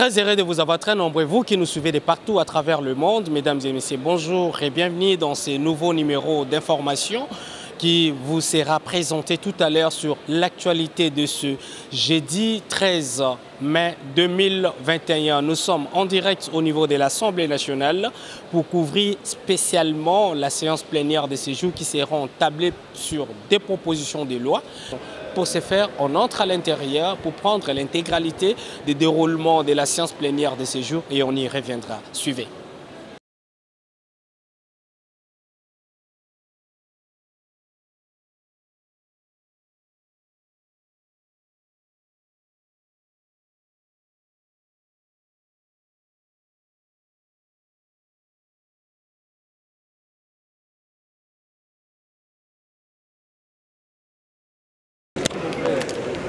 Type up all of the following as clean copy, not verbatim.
Très heureux de vous avoir très nombreux, vous qui nous suivez de partout à travers le monde. Mesdames et messieurs, bonjour et bienvenue dans ce nouveau numéro d'information qui vous sera présenté tout à l'heure sur l'actualité de ce jeudi 13 mai 2021. Nous sommes en direct au niveau de l'Assemblée nationale pour couvrir spécialement la séance plénière de ce jour qui sera entablée sur des propositions de loi. Pour ce faire, on entre à l'intérieur pour prendre l'intégralité des déroulements de la séance plénière de ce jour et on y reviendra. Suivez.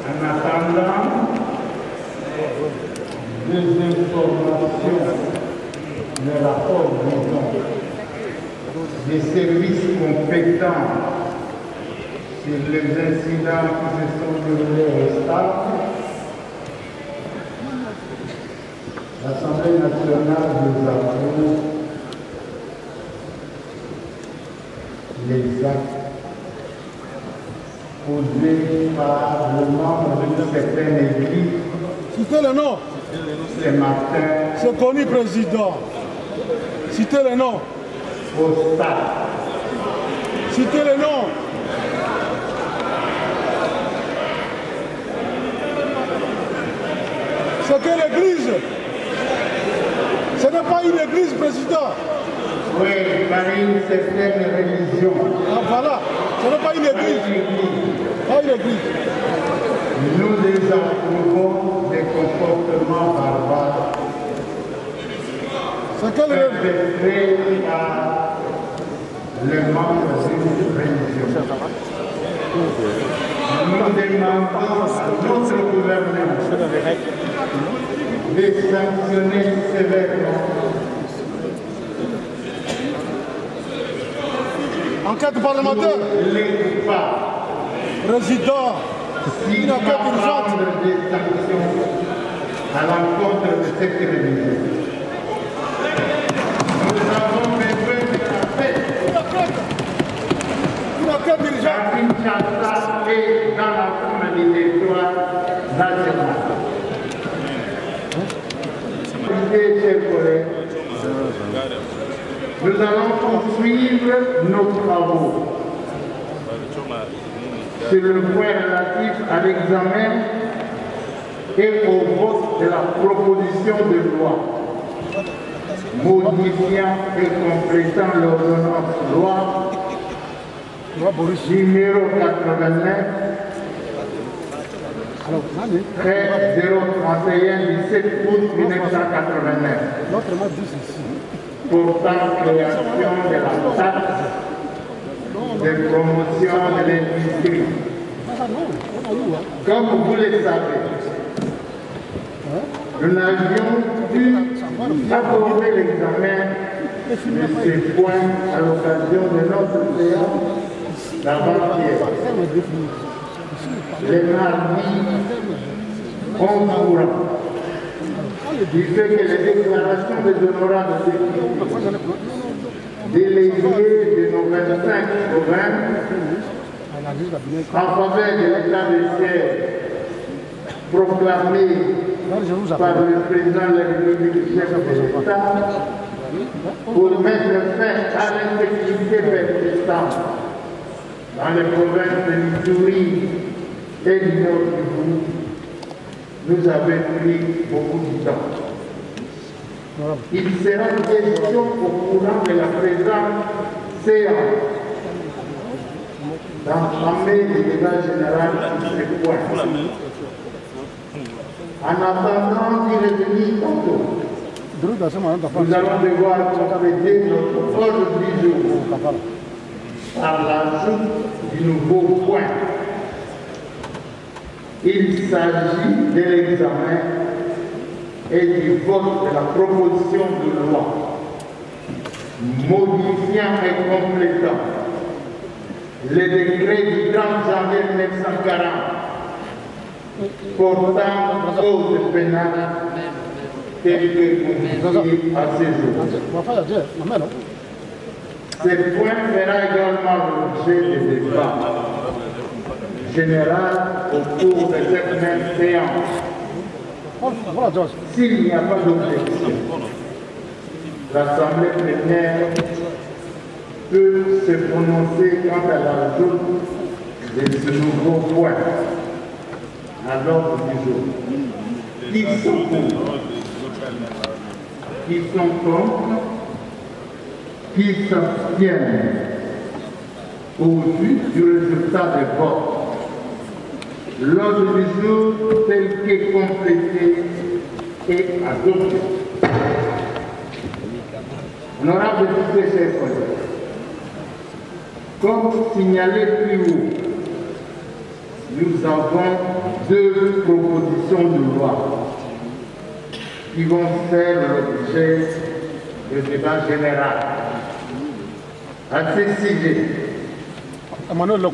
En attendant des informations de rapport des services compétents sur les incidents qui se sont déroulés au stade, l'Assemblée nationale nous approuve les actes posé par le membre d'une certaine église. Citez le nom. Ce matin. C'est connu, président. Citez le nom. Au stade. Citez le nom. C'est quelle église? Ce n'est pas une église, président. Oui, par une certaine religion. Ah voilà, ce n'est pas une église. Pas une église. Nous désapprouvons des comportements barbares. C'est quelle église? Perpétrés par les membres d'une religion. Nous demandons à notre gouvernement de sanctionner sévèrement Enquête parlementaire. les pas. Président. S'il Une va enquête urgente. prendre des sanctions à l'encontre de cette religion. Nous avons besoin de la paix. Une enquête urgente. À Kinshasa et dans l'ensemble du territoire national. Écoutez, chers collègues, nous allons poursuivre nos travaux sur le point relatif à l'examen et au vote de la proposition de loi modifiant et complétant l'ordonnance loi numéro 89 031 du 7 août 1989 portant création de la taxe de promotion de l'industrie. Comme vous le savez, nous n'avions pu aborder l'examen de ces points à l'occasion de notre séance d'avant-hier. Les mardis 11 courant, du fait que les déclarations des honorables délégués de nos 25 provinces en faveur de l'état de siège proclamé par le président de la République, chef de l'État, pour mettre fin à l'insécurité persistante dans les provinces de Missouri et du nord du Kivu, nous avons pris beaucoup de temps. Il sera question au courant de la présente séance d'entamer le débat général sur ces points. En attendant d'y revenir tantôt, nous allons devoir compléter notre ordre du jour par l'ajout du nouveau point. Il s'agit de l'examen et du vote de la proposition de loi modifiant et complétant le décret du 30 janvier 1940 portant cause pénale tels que confiés à ce jour. Ce point fera également l'objet de débats général au cours de cette même séance. S'il n'y a pas d'objection, l'Assemblée plénière peut se prononcer quant à l'ajout de ce nouveau point à l'ordre du jour. Qui sont pour? Qui sont contre? Qui s'abstiennent au vu du résultat des votes? L'ordre du jour tel qu'est complété et adopté. Honorable député, chers collègues, comme signalé plus haut, nous avons deux propositions de loi qui vont faire l'objet de débat général. À ce sujet,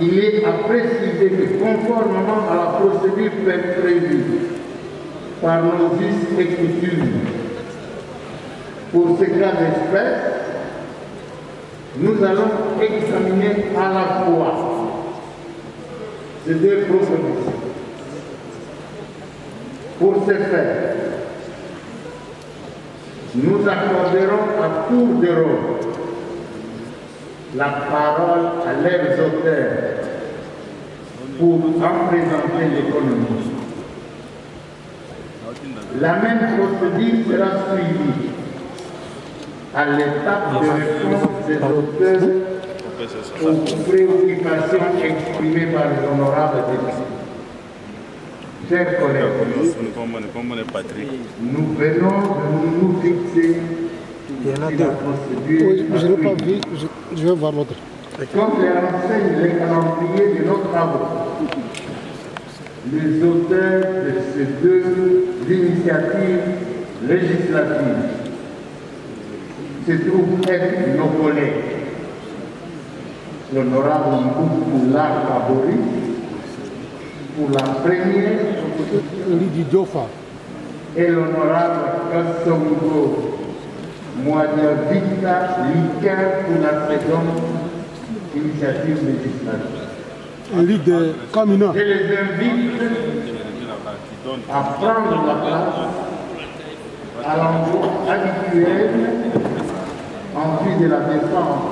il est à préciser que conformément à la procédure prévue par nos us et coutumes pour ce cas d'espèce, nous allons examiner à la fois ces deux propositions. Pour ce faire, nous accorderons à tour de rôle la parole à leurs auteurs pour en présenter l'économie. La même procédure sera suivie à l'étape de réponse des auteurs aux préoccupations exprimées par les honorables députés. Chers collègues, nous venons de nous fixer sur la procédure. Oui, je n'ai pas vu, je vais voir l'autre. Comme les renseignent les calendriers de nos travaux, les auteurs de ces deux initiatives législatives se trouvent être nos collègues, l'honorable Mboukoula Kabori pour la première et l'honorable Kassongo Mouadavita Lika pour la seconde initiative législative. Je les invite à prendre la place à l'endroit habituel en vue de la défense.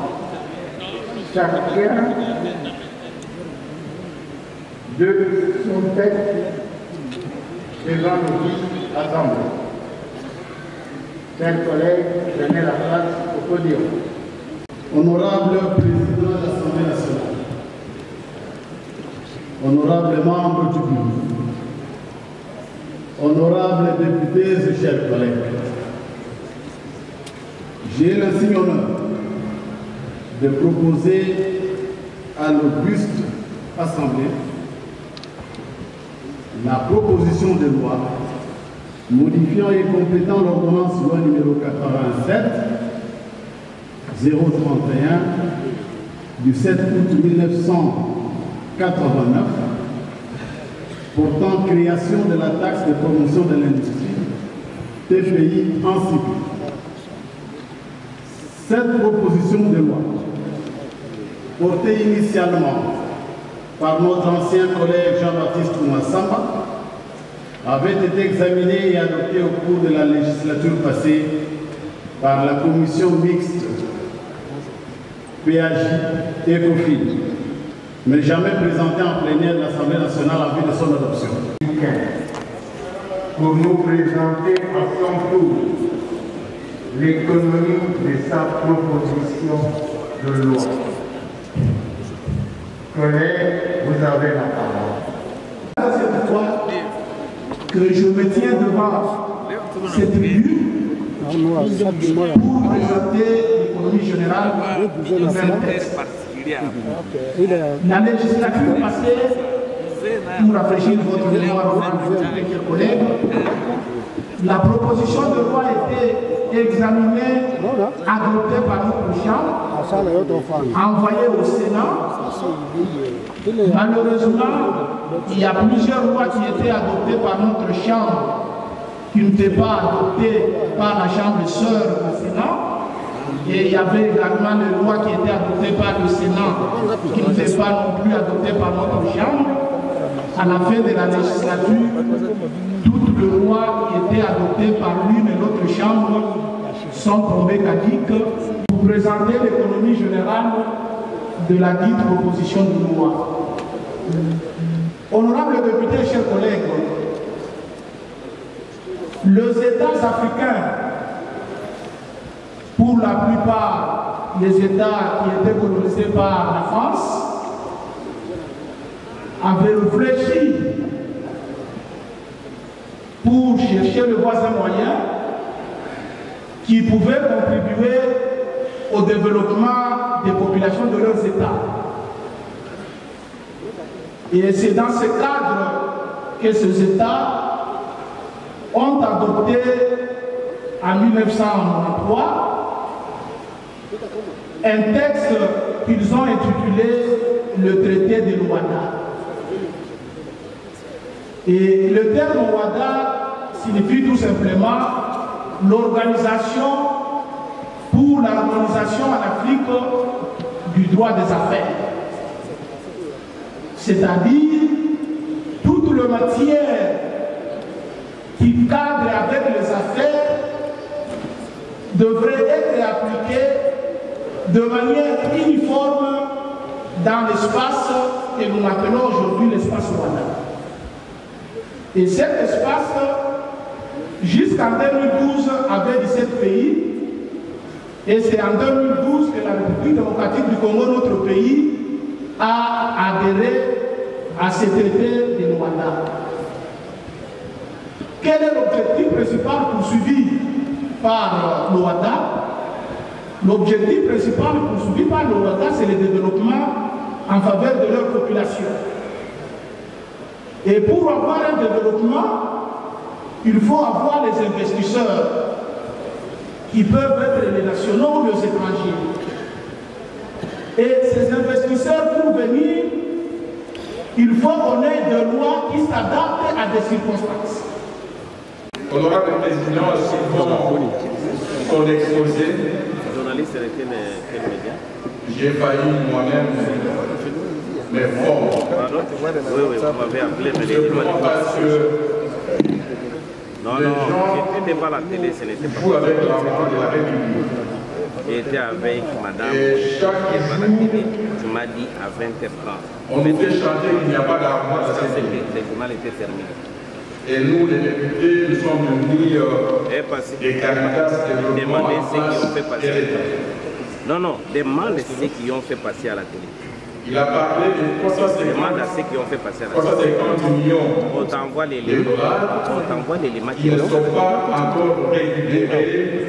Chacun de son texte devant nos assemblées. Chers collègues, prenez la place au podium. Honorable Président de l'Assemblée nationale, honorables membres du public, honorables députés et chers collègues, j'ai l'insigne honneur de proposer à l'auguste Assemblée la proposition de loi modifiant et complétant l'ordonnance loi numéro 87 031 du 7 août 1989 portant création de la taxe de promotion de l'industrie TPI en civil. Cette proposition de loi, portée initialement par notre ancien collègue Jean-Baptiste Oumassamba, avait été examinée et adoptée au cours de la législature passée par la commission mixte PAJ et COFID, mais jamais présentée en plénière de l'Assemblée nationale en vue de son adoption. Pour nous présenter à son tour l'économie de sa proposition de loi. Collègues, vous avez la parole. C'est pourquoi que je me tiens devant cette tribune pour présenter l'économie générale du même texte. La législature passée, pour rafraîchir votre mémoire, chers collègues, la proposition de loi a été examinée, adoptée par notre chambre, envoyée au Sénat. Malheureusement, il y a plusieurs lois qui étaient adoptées par notre chambre qui n'était pas adopté par la Chambre sœur du Sénat. Et il y avait également les lois qui étaient adoptées par le Sénat, qui n'étaient pas non plus adoptées par notre Chambre. À la fin de la législature, toutes les lois qui étaient adoptées par l'une et l'autre Chambre sont tombées caduques. Pour présenter l'économie générale de la dite proposition de loi. Honorables députés, chers collègues, les États africains, pour la plupart les États qui étaient colonisés par la France, avaient réfléchi pour chercher le voisin moyen qui pouvait contribuer au développement des populations de leurs États. Et c'est dans ce cadre que ces États ont adopté en 1993 un texte qu'ils ont intitulé le traité de Luanda. Et le terme Luanda signifie tout simplement l'organisation pour l'harmonisation en Afrique du droit des affaires. C'est-à-dire toute la matière qui cadre avec les affaires devrait être appliquée de manière uniforme dans l'espace que nous appelons aujourd'hui l'espace Rwanda. Et cet espace, jusqu'en 2012, avait 17 pays. Et c'est en 2012 que la République démocratique du Congo, notre pays, a adhéré à ce traité de Luanda. Quel est l'objectif principal poursuivi par Luanda? L'objectif principal poursuivi par Luanda, c'est le développement en faveur de leur population. Et pour avoir un développement, il faut avoir les investisseurs qui peuvent être les nationaux ou les étrangers. Et ces investisseurs, pour venir, il faut qu'on ait des lois qui s'adaptent à des circonstances. Honorable Président, suivant son exposé, j'ai failli moi-même me fondre. Oui, vous m'avez appelé, mais simplement parce que non, c'était pas la télé, ce n'était pas. Vous avec l'argent de la République. J'étais avec madame. Et chaque jour, tu m'as dit à 20h30. On nous fait chanter qu'il n'y a pas d'argent dans cette ville. Le journal était terminé. Et nous, les députés, nous sommes venus des candidats de demander ce qu'ils ont fait passer. Non, demande ce qu'ils ont fait passer à la télé. Il a parlé de 350 millions on t'envoie les éléments qui ne sont pas encore récupérés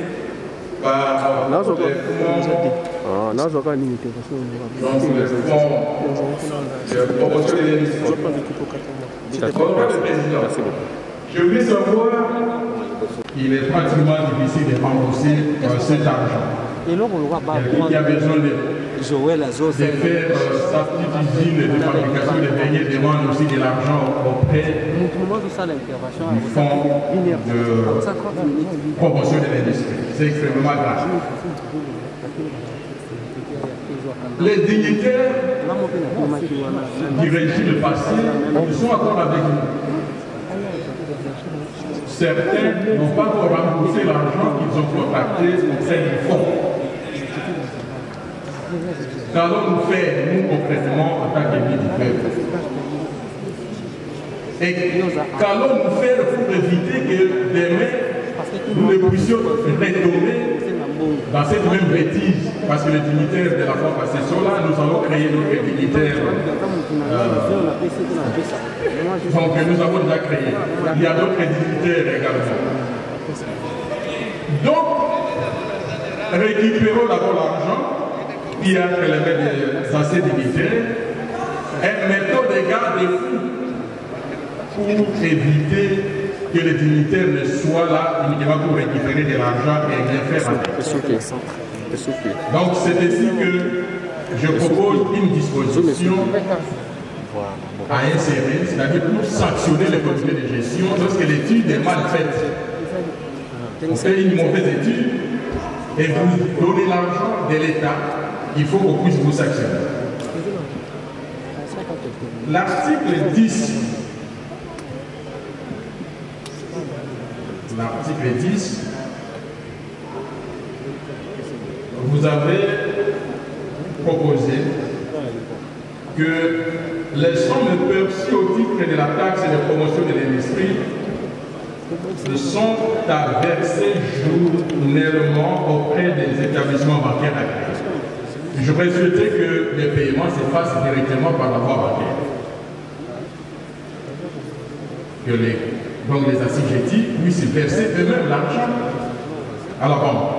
par les fonds de promotion de l'émission. Je voulais savoir, il est pratiquement difficile de rembourser cet argent. Il y a besoin de faire sa petite usine de fabrication de derniers demande aussi de l'argent auprès du fonds de promotion de l'industrie. C'est extrêmement grave. Les dignitaires du régime passé sont encore avec nous. Certains n'ont pas encore remboursé l'argent qu'ils ont contracté auprès du fonds. Qu'allons-nous faire, nous, concrètement, en tant qu'élus du peuple? Et qu'allons-nous faire pour éviter que demain, nous ne puissions retomber dans cette même bêtise? Parce que les dignitaires de la fois passée sont là, nous allons créer d'autres dignitaires. Donc, nous avons déjà créé. Il y a d'autres dignitaires également. Donc, récupérons d'abord l'argent qui a prélevé des anciens dignitaires et mettons des garde-fous pour éviter que les dignitaires ne soient là uniquement pour récupérer de l'argent et bien faire avec. Donc c'est ainsi que je propose une disposition à insérer, c'est-à-dire pour sanctionner les comités de gestion lorsque l'étude est mal faite vous faites une mauvaise étude et vous donnez l'argent de l'État, il faut qu'on puisse vous sanctionner. L'article 10, vous avez proposé que les sommes perçues au titre de la taxe de promotion de l'industrie sont à verser journellement auprès des établissements bancaires agréés. J'aurais souhaité que les paiements se fassent directement par la voie bancaire. Que donc les assujettis puissent verser eux-mêmes l'argent à la banque,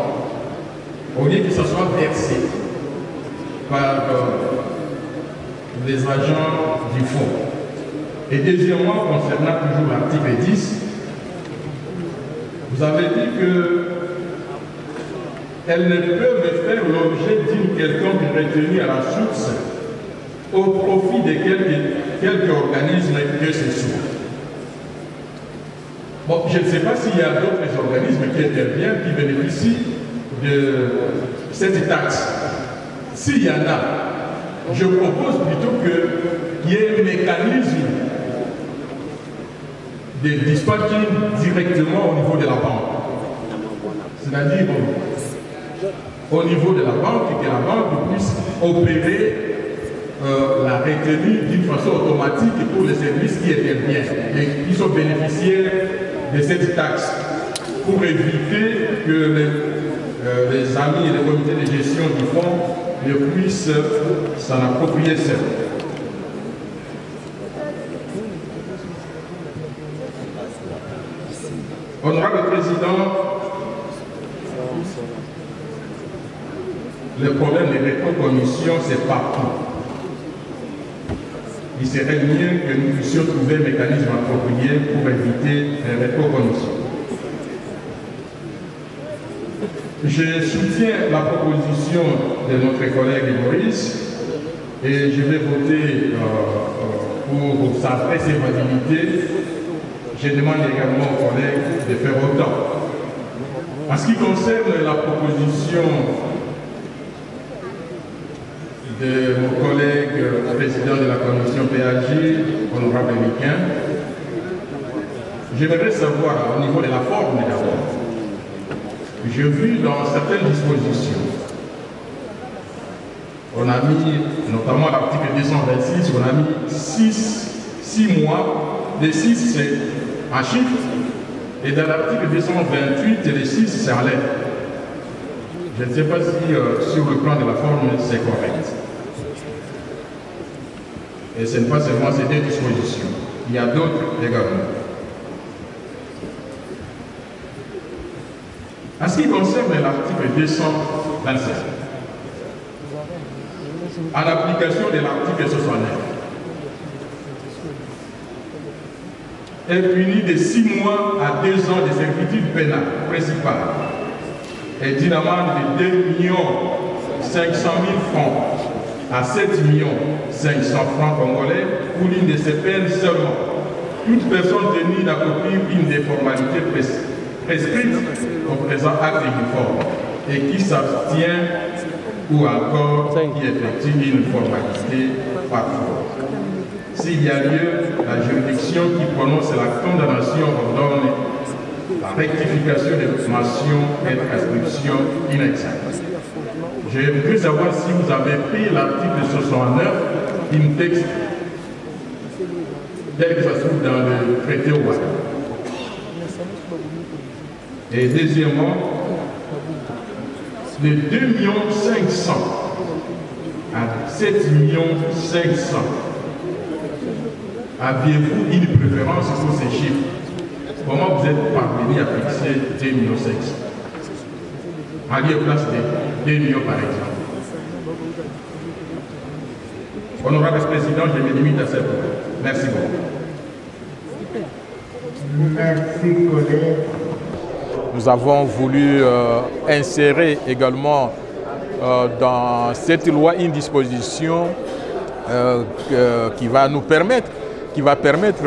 au lieu que ce soit versé par les agents du fonds. Et deuxièmement, concernant toujours l'article 10, vous avez dit qu'elles ne peuvent faire l'objet d'une quelconque retenue à la source au profit de quelque organisme que ce soit. Bon, je ne sais pas s'il y a d'autres organismes qui interviennent, qui bénéficient de cette taxe. S'il y en a, je propose plutôt qu'il y ait un mécanisme de dispatching directement au niveau de la banque. C'est-à-dire au niveau de la banque, que la banque puisse opérer la retenue d'une façon automatique pour les services qui interviennent et qui sont bénéficiaires de cette taxe, pour éviter que les amis et les comités de gestion du fonds ne puissent s'en approprier seuls. Honorable Président, le problème des rétrocommissions, c'est partout. Il serait mieux que nous puissions trouver un mécanisme approprié pour éviter les rétrocommissions. Je soutiens la proposition de notre collègue Maurice et je vais voter pour sa préservabilité. Je demande également aux collègues de faire autant. En ce qui concerne la proposition de mon collègue président de la commission PAG, honorable Miquin, j'aimerais savoir au niveau de la forme d'abord. J'ai vu dans certaines dispositions, on a mis, notamment à l'article 226, on a mis 6 mois, les 6 c'est un chiffre, et dans l'article 228, les 6 c'est en lettres. Je ne sais pas si sur le plan de la forme c'est correct. Et ce n'est pas seulement ces deux dispositions, il y a d'autres également. En ce qui concerne l'article 227, en application de l'article 69, est puni de 6 mois à 2 ans de servitude pénale principale et d'une amende de 2 500 000 francs à 7 500 francs congolais pour l'une de ces peines seulement. Toute personne tenue d'accomplir une des formalités prescrites au présent acte uniforme et qui s'abstient ou encore qui effectue une formalité parfois. S'il y a lieu, la juridiction qui prononce la condamnation ordonne la rectification des mentions et prescriptions inexactes. J'aimerais savoir si vous avez pris l'article 69 du texte tel que ça se trouve dans le traité au Ouattara. Et deuxièmement, de 2 500 000 à 7 500 000, aviez-vous une préférence pour ces chiffres? Comment vous êtes parvenu à fixer 2 500 000? À lieu place de 2 millions par exemple. Honorable Président, je me limite à cette heure. Merci beaucoup. Merci, collègue. Nous avons voulu insérer également dans cette loi une disposition qui va permettre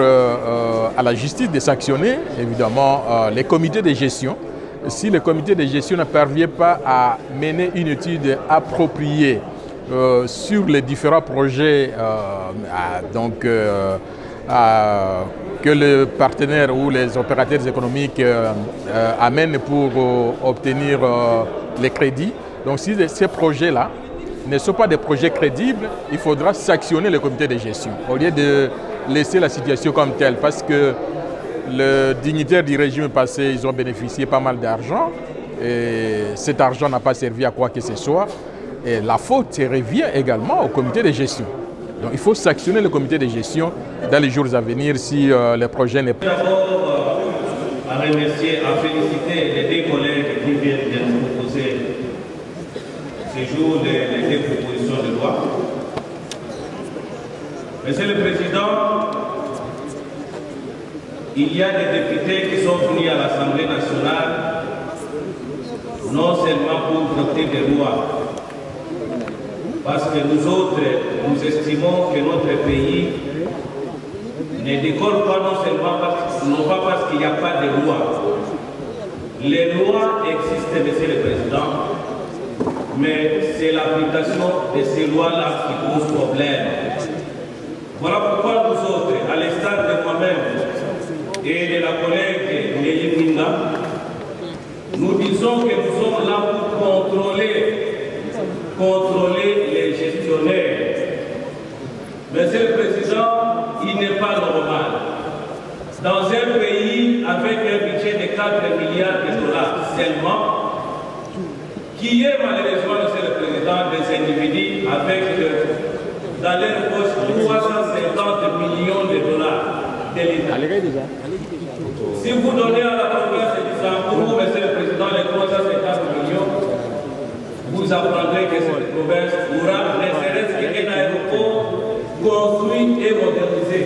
à la justice de sanctionner évidemment les comités de gestion si le comité de gestion ne parvient pas à mener une étude appropriée sur les différents projets que le partenaire ou les opérateurs économiques amènent pour obtenir les crédits. Donc si ces projets-là ne sont pas des projets crédibles, il faudra sanctionner le comité de gestion au lieu de laisser la situation comme telle, parce que les dignitaires du régime passé, ils ont bénéficié pas mal d'argent et cet argent n'a pas servi à quoi que ce soit. Et la faute revient également au comité de gestion. Donc il faut sanctionner le comité de gestion dans les jours à venir si le projet n'est pas... D'abord, à remercier, à féliciter les deux collègues qui viennent de nous proposer ce jour les deux propositions de loi. Monsieur le Président, il y a des députés qui sont venus à l'Assemblée nationale non seulement pour voter des lois, parce que nous autres, nous estimons que notre pays ne décolle pas non pas parce qu'il n'y a pas de loi. Les lois existent, Monsieur le Président, mais c'est l'application de ces lois-là qui pose problème. Voilà pourquoi nous autres, à l'instar de moi-même et de la collègue Nelly Minda, nous disons que nous sommes là pour contrôler les gestionnaires. Monsieur le Président, il n'est pas normal. Dans un pays avec un budget de 4 milliards de dollars seulement, qui est malheureusement, Monsieur le Président, des individus avec dans leur poche 350 millions de dollars de l'État. Si vous donnez à la province de Sambourou, Monsieur le Président, les 350 millions, vous apprendrez que cette province aura ne serait-ce qu'un aéroport construit et modernisé.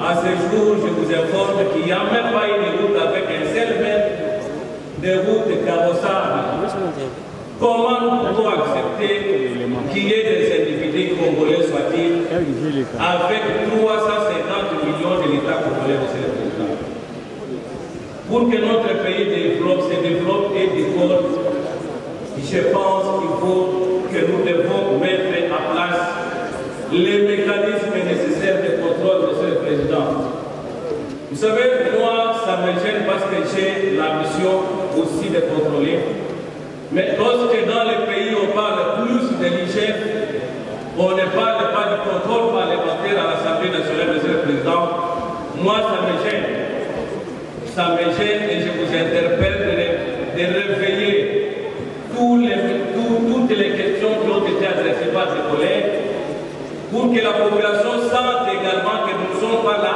À ce jour, je vous informe qu'il n'y a même pas une route avec un seul mètre de route carrossable. Comment nous pouvons accepter qu'il y ait des individus congolais, soit-il, avec 350 millions de l'État congolais, Monsieur le Président? Pour que notre pays se développe et décolle, je pense qu'il faut que nous devons mettre en place les mécanismes nécessaires de contrôle, Monsieur le Président. Vous savez, moi, ça me gêne parce que j'ai la mission aussi de contrôler. Mais lorsque dans les pays on parle plus de l'hygiène, on ne parle pas du contrôle parlementaire à l'Assemblée nationale, Monsieur le Président, moi, ça me gêne. Ça me gêne et je vous interpelle de réveiller toutes les questions qui ont été adressées par ces collègues pour que la population sente également que nous ne sommes pas là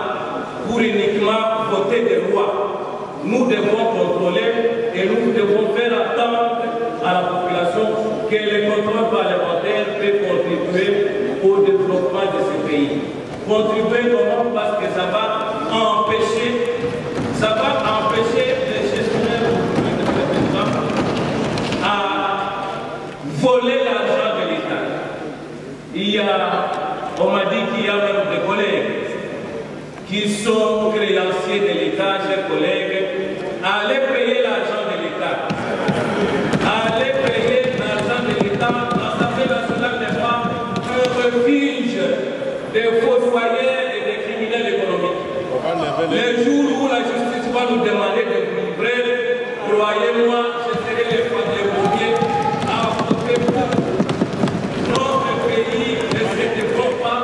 pour uniquement voter des lois. Nous devons contrôler et nous devons faire attendre à la population que le contrôle parlementaire peut contribuer au développement de ce pays. Contribuer comment? Parce que ça va empêcher les gestionnaires à voler l'argent de l'État. On m'a dit qu'il y a même des collègues qui sont créanciers de l'État, chers collègues. Allez payer l'argent de l'État. Allez payer l'argent de l'État. L'Assemblée nationale n'est pas un refuge des fossoyeurs et des criminels économiques. Les jours où la justice va nous demander de vous livrer, croyez-moi, je serai les pompiers à voter pour. Notre pays ne se développe pas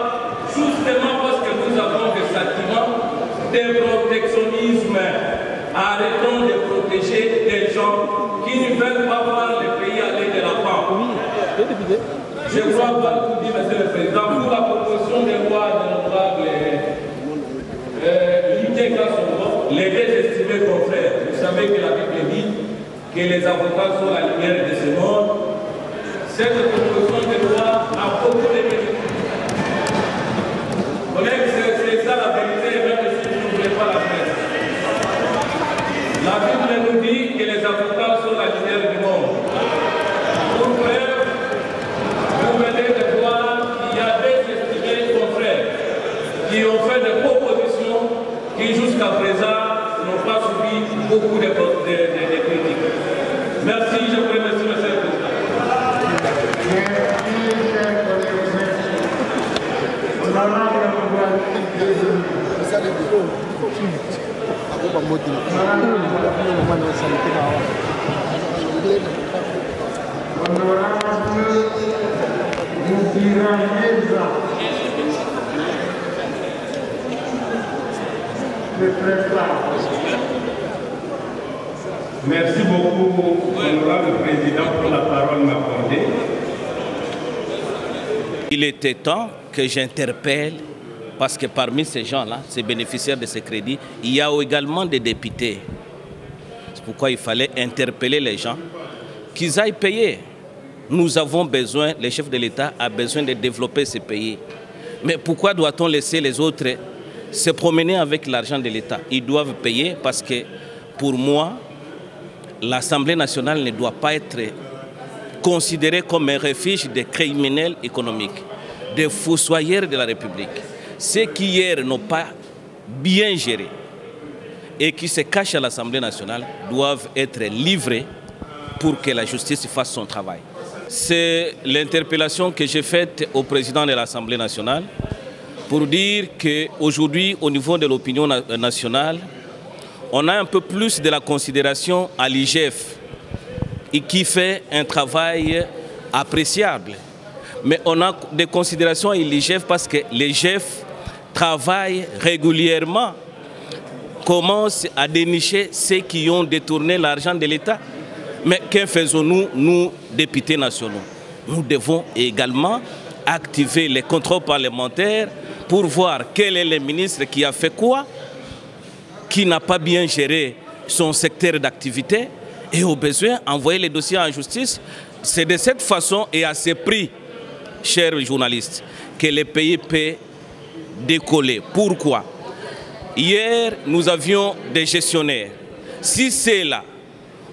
justement parce que nous avons des sentiments de protectionnisme. Arrêtons de protéger des gens qui ne veulent pas voir le pays aller de l'avant. Je crois pas tout dire, Monsieur le Président, pour la proposition de loi de l'honorable les deux estimés confrères. Vous savez que la Bible dit que les avocats sont la lumière de ce monde. Cette proposition de loi a beaucoup de mérite. Collègues, c'est ça la vérité, même si vous n'oubliez pas la presse. La Bible nous dit que les avocats sont la lumière du monde. Pour preuve, vous venez de voir qu'il y a des estimés confrères qui ont fait des propositions qui jusqu'à présent n'ont pas subi beaucoup de Merci beaucoup, honorable président, pour la parole m'accordée. Il était temps que j'interpelle, parce que parmi ces gens-là, ces bénéficiaires de ces crédits, il y a également des députés. C'est pourquoi il fallait interpeller les gens, qu'ils aillent payer. Nous avons besoin, le chef de l'État a besoin de développer ce pays. Mais pourquoi doit-on laisser les autres se promener avec l'argent de l'État? Ils doivent payer parce que, pour moi, l'Assemblée nationale ne doit pas être considérée comme un refuge des criminels économiques, des fossoyeurs de la République. Ceux qui hier n'ont pas bien géré et qui se cachent à l'Assemblée nationale doivent être livrés pour que la justice fasse son travail. C'est l'interpellation que j'ai faite au président de l'Assemblée nationale pour dire qu'aujourd'hui, au niveau de l'opinion nationale, on a un peu plus de la considération à l'IGF et qui fait un travail appréciable. Mais on a des considérations à l'IGF parce que l'IGF travaille régulièrement, commence à dénicher ceux qui ont détourné l'argent de l'État. Mais que faisons-nous, nous, députés nationaux? Nous devons également activer les contrôles parlementaires pour voir quel est le ministre qui a fait quoi, qui n'a pas bien géré son secteur d'activité et au besoin envoyer les dossiers en justice. C'est de cette façon et à ce prix, chers journalistes, que le pays peut décoller. Pourquoi? Hier, nous avions des gestionnaires. Si ceux-là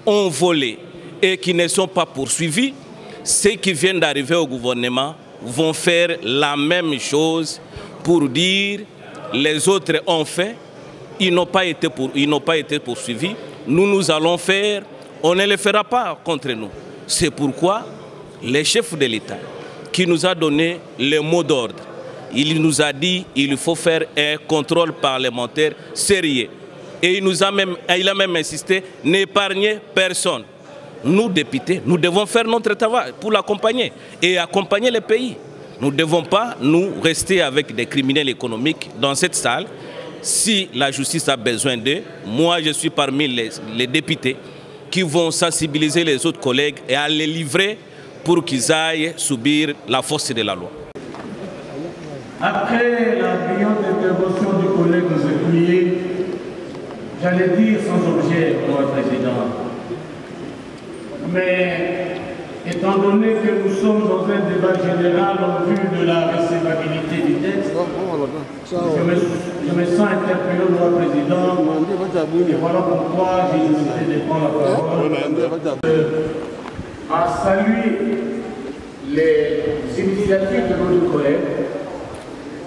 ont volé et qui ne sont pas poursuivis, ceux qui viennent d'arriver au gouvernement vont faire la même chose pour dire les autres ont fait, ils n'ont pas été poursuivis, nous allons faire, on ne le fera pas contre nous. C'est pourquoi le chef de l'État qui nous a donné le mot d'ordre, il nous a dit qu'il faut faire un contrôle parlementaire sérieux. Et il a même insisté, n'épargnez personne. Nous, députés, nous devons faire notre travail pour l'accompagner et accompagner le pays. Nous ne devons pas nous rester avec des criminels économiques dans cette salle. Si la justice a besoin d'eux, moi je suis parmi les députés qui vont sensibiliser les autres collègues et à les livrer pour qu'ils aillent subir la force de la loi. Après la brillante intervention du collègue Zékoulié, j'allais dire sans objet, Monsieur le Président. Mais étant donné que nous sommes dans un débat général en vue de la recevabilité du texte, je me sens interpellé, Monsieur le Président, et voilà pourquoi j'ai décidé de prendre la parole à saluer les initiatives de nos collègues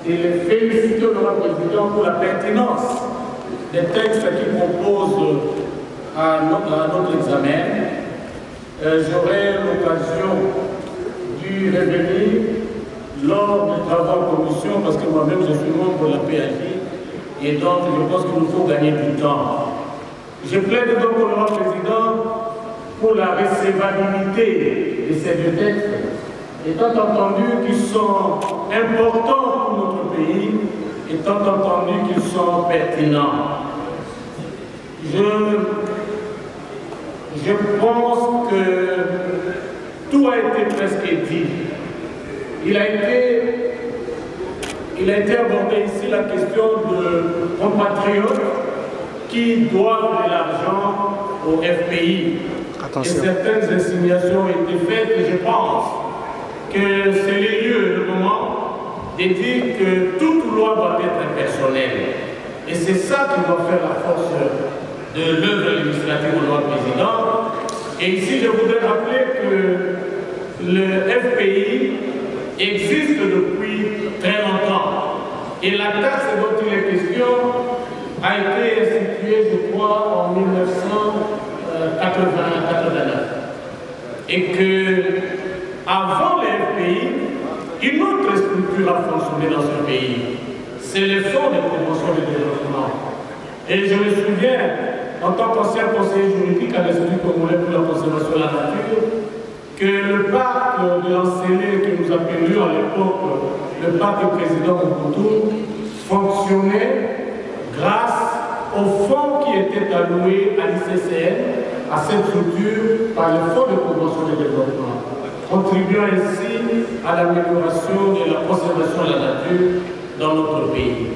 et les féliciter, Monsieur le Président, pour la pertinence des textes qu'ils proposent à notre examen. J'aurai l'occasion d'y revenir lors des travaux en commission parce que moi-même je suis membre de la PAJ et donc je pense qu'il nous faut gagner du temps. Je plaide donc au Monsieur le Président pour la recevabilité de ces deux textes, étant entendu qu'ils sont importants pour notre pays, étant entendu qu'ils sont pertinents. Je pense que tout a été presque dit. Il a été abordé ici la question de compatriotes qui doivent de l'argent au FPI. Attention. Et certaines insinuations ont été faites et je pense que c'est le lieu, le moment de dire que toute loi doit être personnelle. Et c'est ça qui doit faire la force de l'œuvre législative au droit président. Et ici, je voudrais rappeler que le FPI existe depuis très longtemps. Et la taxe dont il est question a été instituée, je crois, en 1989. Et que, avant le FPI, une autre structure a fonctionné dans ce pays. C'est le Fonds de promotion du développement. Et je me souviens en tant qu'ancien conseiller juridique à l'Institut congolais pour la conservation de la nature, que le parc de l'Ancélé que nous appelions à l'époque le parc du président Mobutu fonctionnait grâce aux fonds qui étaient alloués à l'ICCN, à cette structure, par le Fonds de promotion et développement, contribuant ainsi à l'amélioration de la conservation de la nature dans notre pays.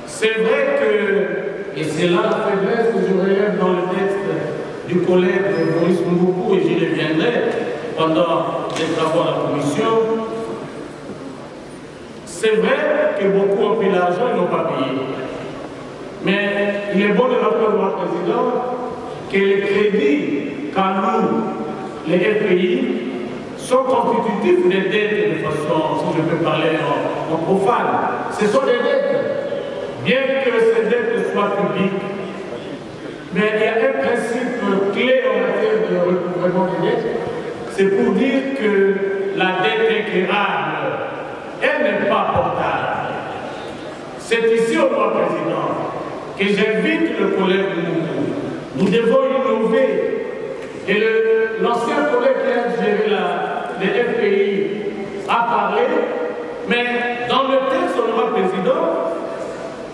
C'est vrai que, et c'est là la faiblesse que je relève dans le texte du collègue Maurice Mboukou, et j'y reviendrai pendant les travaux à la commission, c'est vrai que beaucoup ont pris l'argent et n'ont pas payé. Mais il est bon de rappeler au président que les crédits qu'allouent les FPI sont constitutifs des dettes de façon, si je peux parler en profane. Ce sont des dettes, bien que ces dettes soient publiques. Mais il y a un principe clé en matière de recouvrement des dettes, c'est pour dire que la dette est créable, elle n'est pas portable. C'est ici au roi président que j'invite le collègue Moumou. Nous devons innover. Et l'ancien collègue qui a géré les FPI a parlé, mais dans le texte au roi président,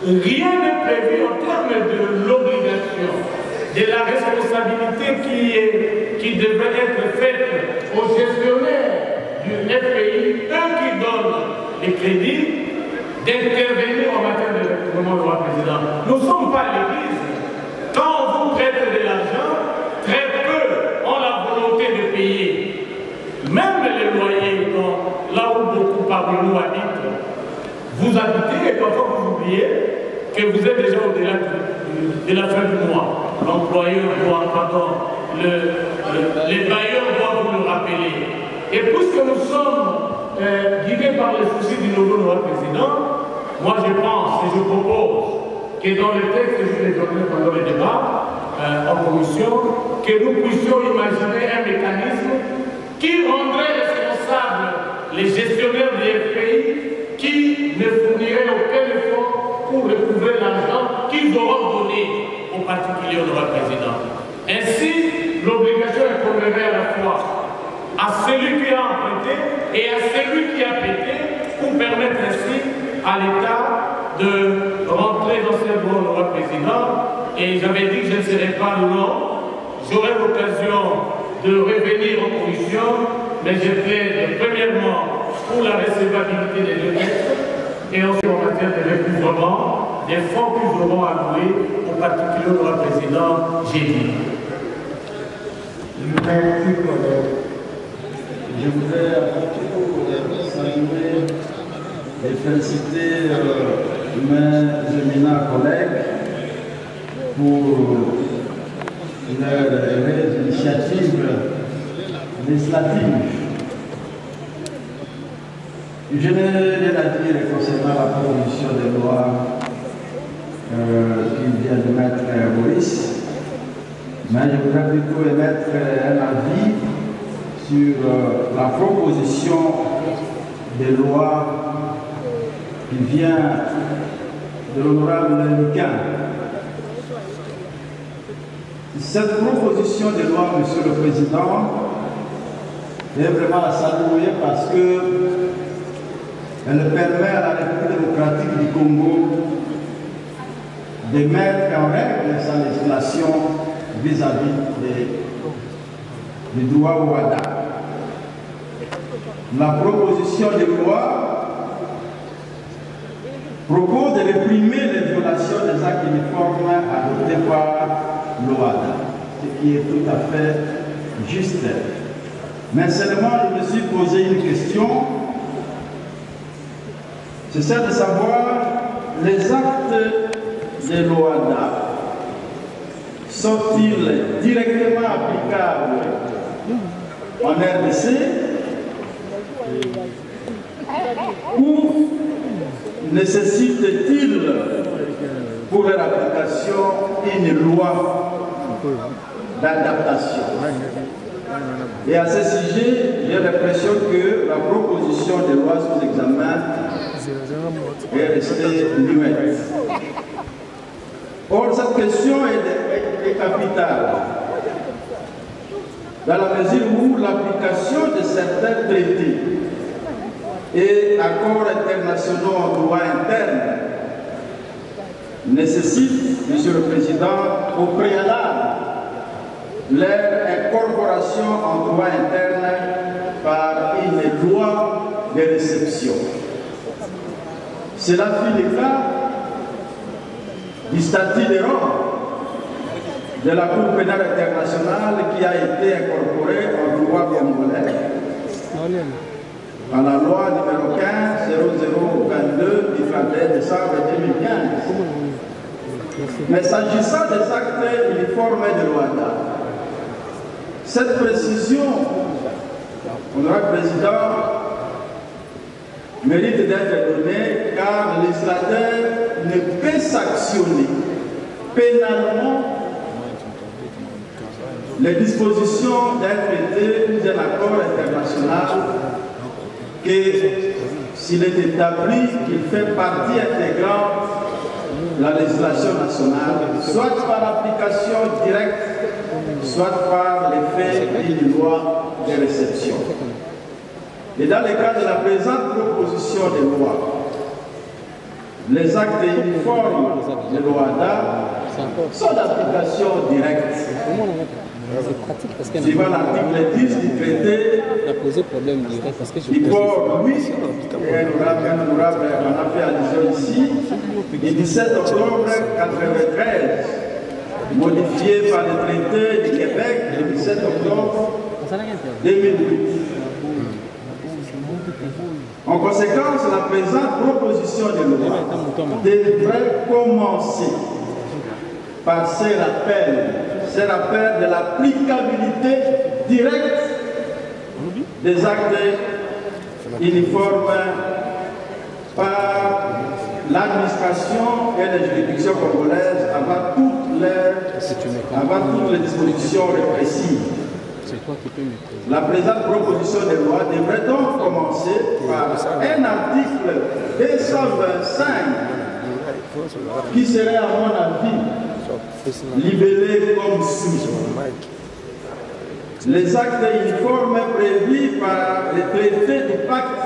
rien n'est prévu en termes de l'obligation, de la responsabilité qui devrait être faite aux gestionnaires du FPI, eux qui donnent les crédits, d'intervenir en matière de recouvrement du roi président. Nous ne sommes pas l'Église. Quand on vous prête de l'argent, très peu ont la volonté de payer. Même les loyers, là où beaucoup parmi nous habitent, vous habitez et parfois vous oubliez que vous êtes déjà au-delà de la fin du mois. L'employeur doit, les bailleurs doivent vous le rappeler. Et puisque nous sommes guidés par les soucis du nouveau roi président, moi je pense et je propose que dans le texte que je vais donner pendant le débat en commission, que nous puissions imaginer un mécanisme qui rendrait responsables les gestionnaires des FPI qui ne fourniraient aucun effort pour recouvrer l'argent qu'ils auront donné aux particuliers au roi président. Ainsi, l'obligation incomberait à la fois à celui qui a emprunté et à celui qui a prêté pour permettre ainsi à l'État de rentrer dans ses droits au roi président. Et j'avais dit que je ne serais pas long. J'aurai l'occasion de revenir en commission, mais je plaide premièrement pour la recevabilité des deux textes et ensuite en matière de recouvrement des fonds que nous aurons alloués aux particuliers au roi président, j'ai dit. Merci, collègue. Je voudrais saluer et féliciter mes éminents collègues pour leurs initiatives législatives. Je n'ai rien à dire concernant la proposition de loi qu'il vient de mettre Maurice, mais je voudrais plutôt émettre un avis sur la proposition de loi qui vient de l'honorable Lénican. Cette proposition de loi, Monsieur le Président, est vraiment à saluer parce que elle permet à la République démocratique du Congo de mettre en règle sa législation vis-à-vis du droit au WADA. La proposition de loi propose de réprimer les violations des actes uniformes adoptés par l'OADA, ce qui est tout à fait juste. Mais seulement, je me suis posé une question, c'est celle de savoir les actes de l'OADA sont-ils directement applicables en RDC ou nécessite-t-il pour leur application une loi d'adaptation? Et à ce sujet, j'ai l'impression que la proposition de loi sous examen est restée muette. Or, cette question est est capitale, dans la mesure où l'application de certains traités et accords internationaux en droit interne nécessite, Monsieur le Président, au préalable, leur incorporation en droit interne par une loi de réception. Cela fut le cas du statut de Rome de la Cour pénale internationale qui a été incorporée en droit congolais à la loi numéro 15-0022 du 31 décembre 2015. Mais s'agissant des actes uniformes de Luanda, cette précision, honorable Président, mérite d'être donnée car le législateur ne peut sanctionner pénalement les dispositions d'un traité ou d'un accord international que s'il est établi qu'il fait partie intégrante de la législation nationale, soit par application directe, soit par l'effet d'une loi de réception. Et dans le cas de la présente proposition de loi, les actes uniformes de Luanda sont d'application directe. Suivant l'article 10 du traité, du port Louis, et l'honorable en a fait allusion ici, du 17 octobre 1993, modifié par le traité du Québec du 17 octobre 2008. En conséquence, la présente proposition de loi devrait commencer par ces rappels de l'applicabilité directe des actes uniformes par l'administration et les juridictions congolaises avant toutes les dispositions répressives. La présente proposition de loi devrait donc commencer par un article 225 qui serait, à mon avis, libellé comme suit. Les actes uniformes prévus par le traité du pacte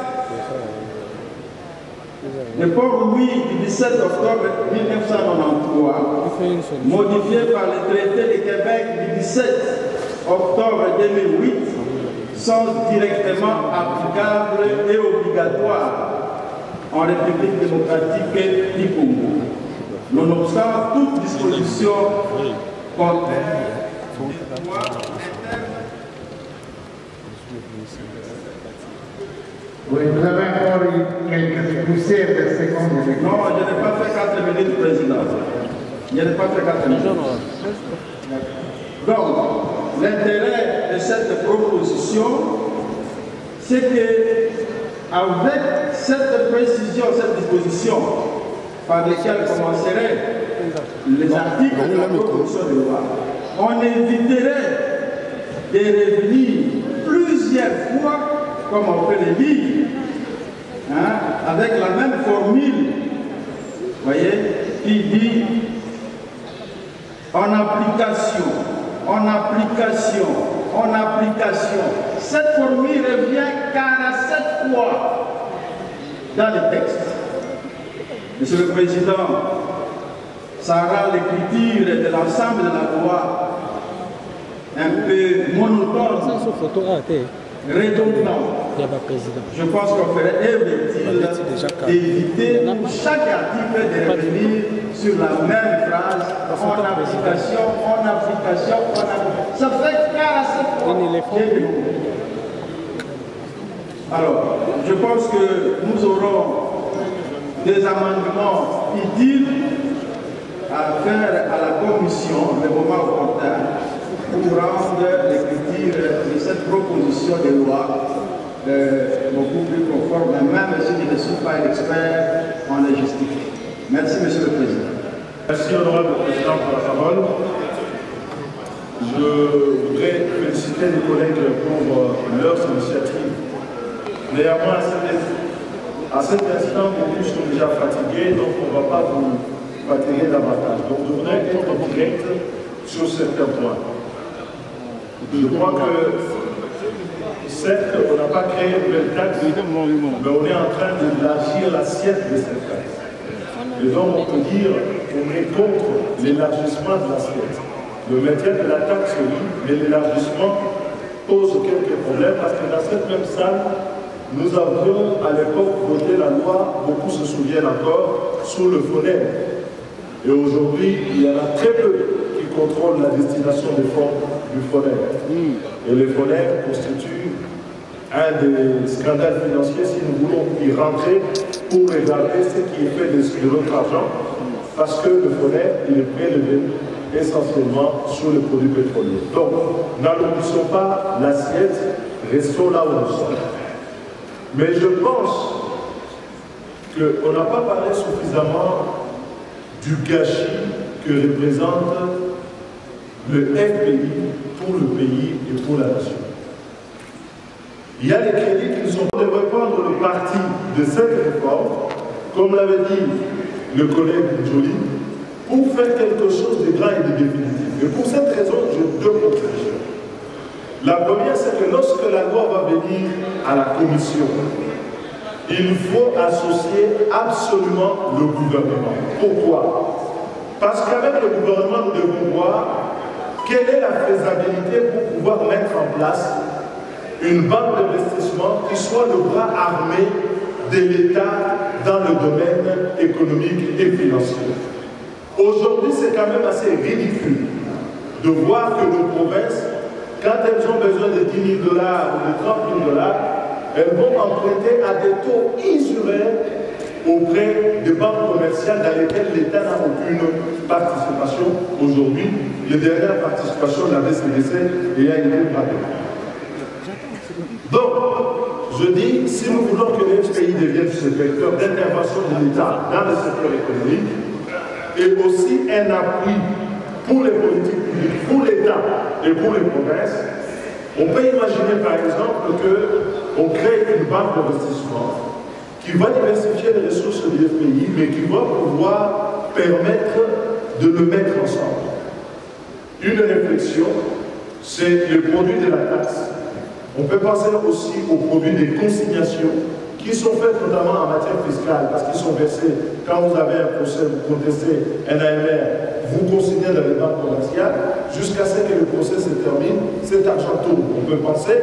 de Port-Louis du 17 octobre 1993, modifié par le traité de Québec du 17 octobre 2008, sont directement applicables et obligatoires en République démocratique du Congo, nonobstant toute disposition contraire. Oui, vous avez encore quelques poussées de secondes. Non, je n'ai pas fait 4 minutes, Président. Je n'ai pas fait 4 minutes. Donc, l'intérêt de cette proposition, c'est que avec cette précision, cette disposition, par lesquelles commenceraient les articles de la proposition de loi, on éviterait de revenir plusieurs fois, comme on peut le dire, avec la même formule, voyez, qui dit en application. Cette formule revient 47 fois dans le texte. Monsieur le Président, ça rend l'écriture de l'ensemble de la loi un peu monotone, redondant. Je pense qu'on ferait inutile d'éviter chaque article de revenir sur la même phrase en application. Ça fait 47 fois. Alors, je pense que nous aurons des amendements utiles à faire à la commission le moment opportun pour rendre l'écriture de cette proposition de loi beaucoup plus conforme, même si je ne suis pas un expert en légistique. Merci, Monsieur le Président. Merci, Honorable Président, pour la parole. Je voudrais féliciter les collègues pour leurs initiatives. Néanmoins, à cet instant, beaucoup sont déjà fatigués, donc on ne va pas vous fatiguer davantage. Donc, je voudrais être direct sur certains points. Je crois que, certes, on n'a pas créé une nouvelle taxe, mais on est en train d'élargir l'assiette de cette taxe. Et donc, on peut dire qu'on est contre l'élargissement de l'assiette. Le maintien de la taxe, oui, mais l'élargissement pose quelques problèmes parce que dans cette même salle, nous avions à l'époque voté la loi, beaucoup se souviennent encore, sous le phonème. Et aujourd'hui, il y en a très peu qui contrôlent la destination des fonds du phonème. Et le phonème constitue un des scandales financiers si nous voulons y rentrer pour regarder ce qui est fait de notre argent, parce que le phonème, il est prélevé essentiellement sur les produits pétroliers. Donc, n'alourdissons pas l'assiette, restons là où nous sommes. Mais je pense qu'on n'a pas parlé suffisamment du gâchis que représente le FPI pour le pays et pour la nation. Il y a des crédits qui sont de répondre le parti de cette réforme, comme l'avait dit le collègue Joly, pour faire quelque chose de grand et de définitif. Et pour cette raison, j'ai deux propositions. La première, c'est que lorsque la loi va venir à la commission, il faut associer absolument le gouvernement. Pourquoi? Parce qu'avec le gouvernement, nous devons voir quelle est la faisabilité pour pouvoir mettre en place une banque d'investissement qui soit le bras armé de l'État dans le domaine économique et financier. Aujourd'hui, c'est quand même assez ridicule de voir que nos provinces, quand elles ont besoin de 10 000 $ ou de 30 000 $, elles vont emprunter à des taux usuraires auprès des banques commerciales dans lesquelles l'État n'a aucune participation. Aujourd'hui, les dernières participations de la BCDC ayant été bradées. Donc, je dis, si nous voulons que les FPI deviennent ce vecteur d'intervention de l'État dans le secteur économique, et aussi un appui pour les politiques publiques, pour l'État et pour les provinces, on peut imaginer par exemple qu'on crée une banque d'investissement qui va diversifier les ressources du FPI, mais qui va pouvoir permettre de le mettre ensemble. Une réflexion, c'est le produit de la taxe. On peut penser aussi aux produits des consignations qui sont faites notamment en matière fiscale, parce qu'ils sont versés, quand vous avez un procès, vous contestez un AMR, vous consignez dans les banques commerciales, jusqu'à ce que le procès se termine, cet argent tourne. On peut penser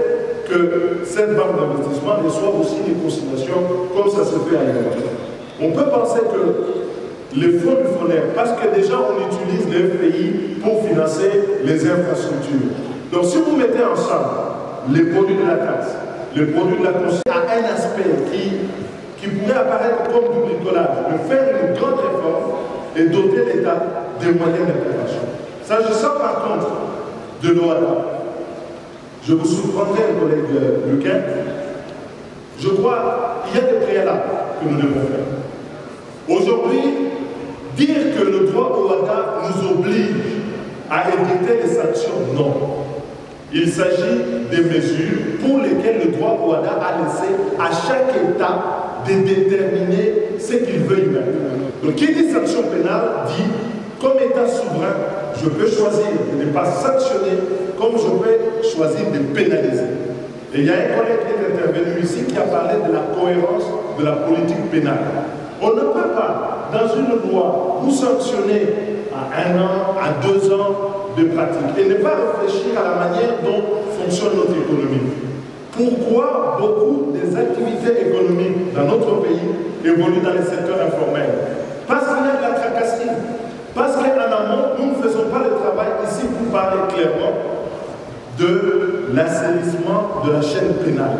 que cette banque d'investissement reçoit aussi des consignations, comme ça se fait ailleurs. On peut penser que les fonds du FONER, parce que déjà on utilise les FPI pour financer les infrastructures. Donc si vous mettez ensemble les produits de la taxe, les produits de la consignation, à un aspect qui pourrait apparaître comme du bricolage, de faire une grande réforme et doter l'État des moyens d'intervention. S'agissant par contre de l'OADA, je vous surprendrai, collègue Lequin, je crois qu'il y a des préalables que nous devons faire. Aujourd'hui, dire que le droit OADA nous oblige à éviter les sanctions, non. Il s'agit des mesures pour lesquelles le droit OADA a laissé à chaque État de déterminer ce qu'il veut y mettre. Donc, qui dit sanction pénale dit, comme État souverain, je peux choisir de ne pas sanctionner, comme je peux choisir de pénaliser. Et il y a un collègue qui est intervenu ici qui a parlé de la cohérence de la politique pénale. On ne peut pas, dans une loi, vous sanctionner à 1 an, à 2 ans de pratique et ne pas réfléchir à la manière dont fonctionne notre économie. Pourquoi beaucoup des activités économiques dans notre pays évoluent dans les secteurs informels? Parce qu'il y a de la tracasserie. Parce qu'en amont, nous ne faisons pas le travail ici pour parler clairement de l'assainissement de la chaîne pénale.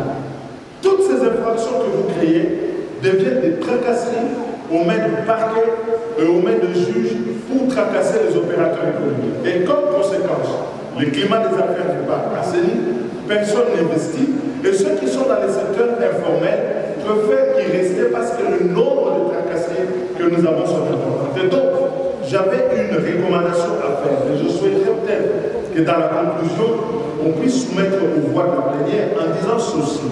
Toutes ces infractions que vous créez deviennent des tracasseries aux mains du parquet et aux mains de juges pour tracasser les opérateurs économiques. Et comme conséquence, le climat des affaires n'est pas assaini, personne n'investit, et ceux qui sont dans les secteurs informels préfèrent y rester parce que le nombre de tracasseries que nous avons sont importants. Et donc, j'avais une recommandation à faire, et je souhaiterais peut-être que dans la conclusion, on puisse soumettre aux voix de la plénière en disant ceci.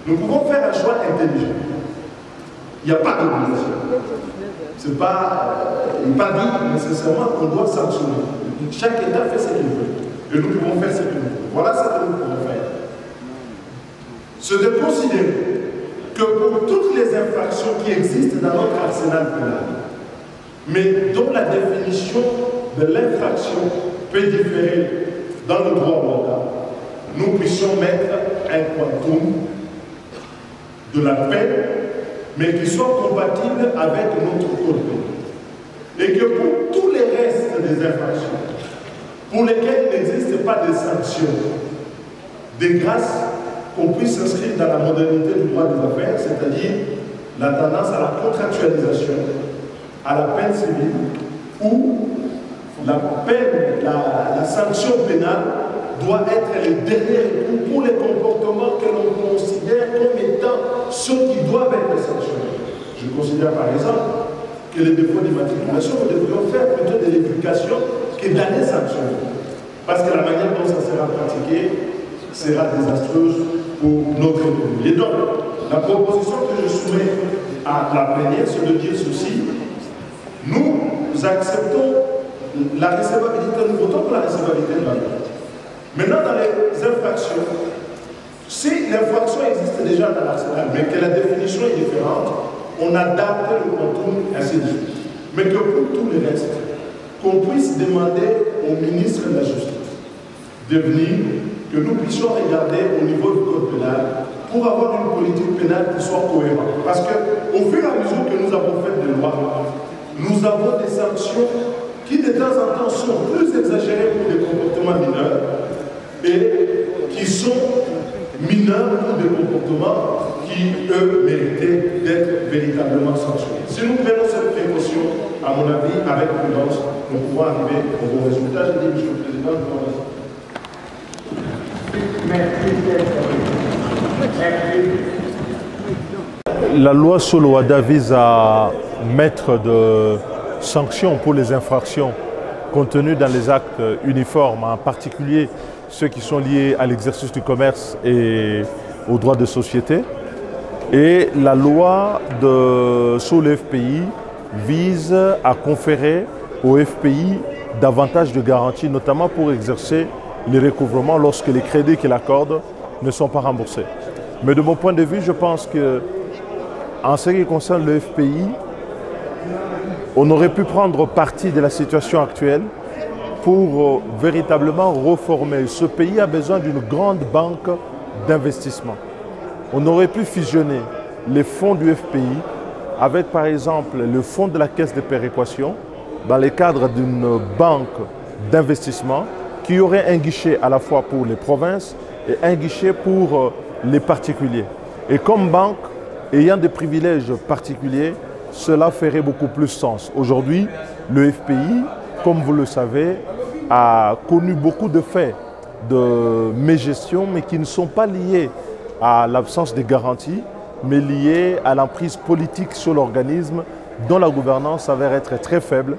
Nous pouvons faire un choix intelligent. Il n'y a pas d'obligation. Ce n'est pas dit nécessairement qu'on doit sanctionner. Chaque État fait ce qu'il veut. Et nous pouvons faire ce que nous voulons. Voilà ce que nous pouvons faire. C'est de considérer que pour toutes les infractions qui existent dans notre arsenal pénal, mais dont la définition de l'infraction peut différer dans le droit Wada, nous puissions mettre un quantum de la peine, mais qui soit compatible avec notre code pénal. Et que pour tous les restes des infractions, pour lesquelles il n'existe pas de sanctions, des grâces qu'on puisse s'inscrire dans la modernité du droit des affaires, c'est-à-dire la tendance à la contractualisation, à la peine civile, où la sanction pénale doit être le dernier recours pour les comportements que l'on considère comme étant ceux qui doivent être sanctionnés. Je considère par exemple que les défauts d'immatriculation, nous devrions faire plutôt de l'éducation que d'aller sanctionner. Parce que la manière dont ça sera pratiqué sera désastreuse pour notre économie. Et donc, la proposition que je soumets à la plénière, c'est de dire ceci. Nous acceptons la recevabilité, nous votons pour la recevabilité de la loi. Maintenant, dans les infractions, si l'infraction existe déjà dans l'arsenal, mais que la définition est différente, on adapte le contour, ainsi de suite. Mais que pour tout le reste, qu'on puisse demander au ministre de la Justice de venir, que nous puissions regarder au niveau du code pénal pour avoir une politique pénale qui soit cohérente. Parce qu'au fur et à mesure que nous avons fait des lois, nous avons des sanctions qui de temps en temps sont plus exagérées pour des comportements mineurs et qui sont mineurs pour des comportements qui, eux, méritaient d'être véritablement sanctionnés. Si nous prenons cette précaution, à mon avis, avec prudence, nous pouvons arriver au bon résultat. Je dis, Monsieur le Président, je vous remercie. La loi sur le Wada vise à mettre de sanctions pour les infractions contenues dans les actes uniformes, en particulier ceux qui sont liés à l'exercice du commerce et aux droits de société. Et la loi sur le FPI vise à conférer au FPI davantage de garanties, notamment pour exercer les recouvrements lorsque les crédits qu'il accorde ne sont pas remboursés. Mais de mon point de vue, je pense que en ce qui concerne le FPI, on aurait pu prendre parti de la situation actuelle pour véritablement reformer. Ce pays a besoin d'une grande banque d'investissement. On aurait pu fusionner les fonds du FPI avec par exemple le fonds de la caisse de péréquation dans le cadre d'une banque d'investissement qui aurait un guichet à la fois pour les provinces et un guichet pour les particuliers. Et comme banque, ayant des privilèges particuliers, cela ferait beaucoup plus sens. Aujourd'hui, le FPI, comme vous le savez, a connu beaucoup de faits de mégestion, mais qui ne sont pas liés à l'absence de garantie, mais liés à l'emprise politique sur l'organisme dont la gouvernance s'avère être très faible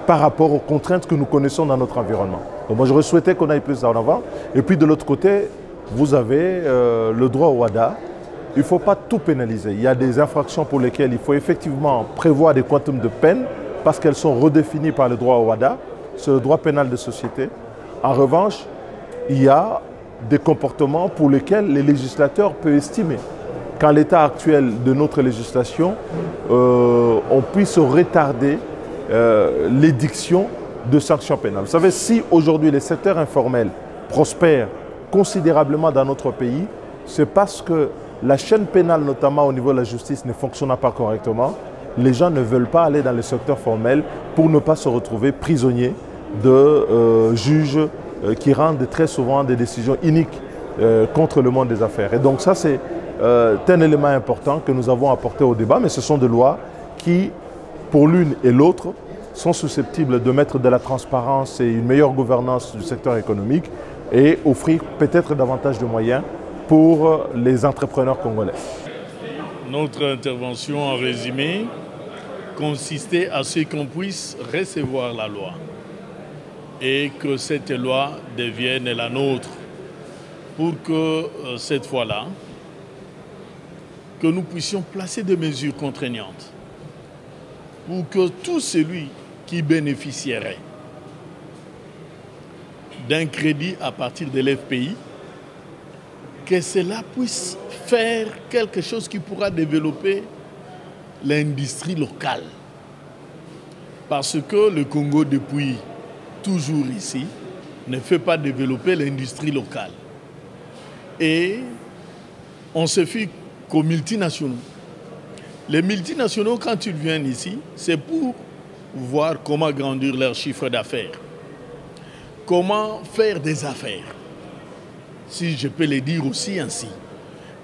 par rapport aux contraintes que nous connaissons dans notre environnement. Donc moi, j'aurais souhaité qu'on aille plus en avant. Et puis de l'autre côté, vous avez le droit au WADA. Il ne faut pas tout pénaliser. Il y a des infractions pour lesquelles il faut effectivement prévoir des quantums de peine parce qu'elles sont redéfinies par le droit au WADA. C'est le droit pénal de société. En revanche, il y a des comportements pour lesquels les législateurs peuvent estimer qu'en l'état actuel de notre législation, on puisse retarder l'édiction de sanctions pénales. Vous savez, si aujourd'hui les secteurs informels prospèrent considérablement dans notre pays, c'est parce que la chaîne pénale, notamment au niveau de la justice, ne fonctionne pas correctement. Les gens ne veulent pas aller dans le secteur formel pour ne pas se retrouver prisonniers de juges qui rendent très souvent des décisions iniques contre le monde des affaires. Et donc ça, c'est un élément important que nous avons apporté au débat, mais ce sont des lois qui, pour l'une et l'autre, sont susceptibles de mettre de la transparence et une meilleure gouvernance du secteur économique et offrir peut-être davantage de moyens pour les entrepreneurs congolais. Notre intervention, en résumé, consistait à ce qu'on puisse recevoir la loi et que cette loi devienne la nôtre pour que cette fois-là, que nous puissions placer des mesures contraignantes pour que tout celui qui bénéficierait d'un crédit à partir de l'FPI, que cela puisse faire quelque chose qui pourra développer l'industrie locale. Parce que le Congo, depuis toujours ici, ne fait pas développer l'industrie locale. Et on se fie qu'aux multinationaux. Les multinationaux, quand ils viennent ici, c'est pour voir comment grandir leur chiffre d'affaires, comment faire des affaires, si je peux le dire aussi ainsi.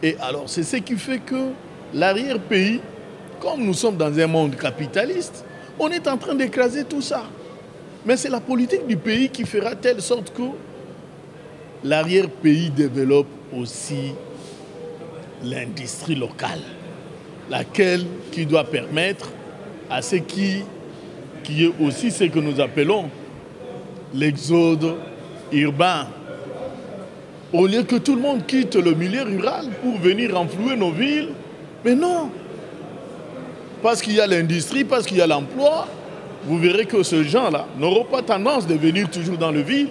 Et alors, c'est ce qui fait que l'arrière-pays, comme nous sommes dans un monde capitaliste, on est en train d'écraser tout ça. Mais c'est la politique du pays qui fera telle sorte que l'arrière-pays développe aussi l'industrie locale, laquelle qui doit permettre à ce qui est aussi ce que nous appelons l'exode urbain. Au lieu que tout le monde quitte le milieu rural pour venir renflouer nos villes, mais non. Parce qu'il y a l'industrie, parce qu'il y a l'emploi, vous verrez que ces gens-là n'auront pas tendance de venir toujours dans le ville,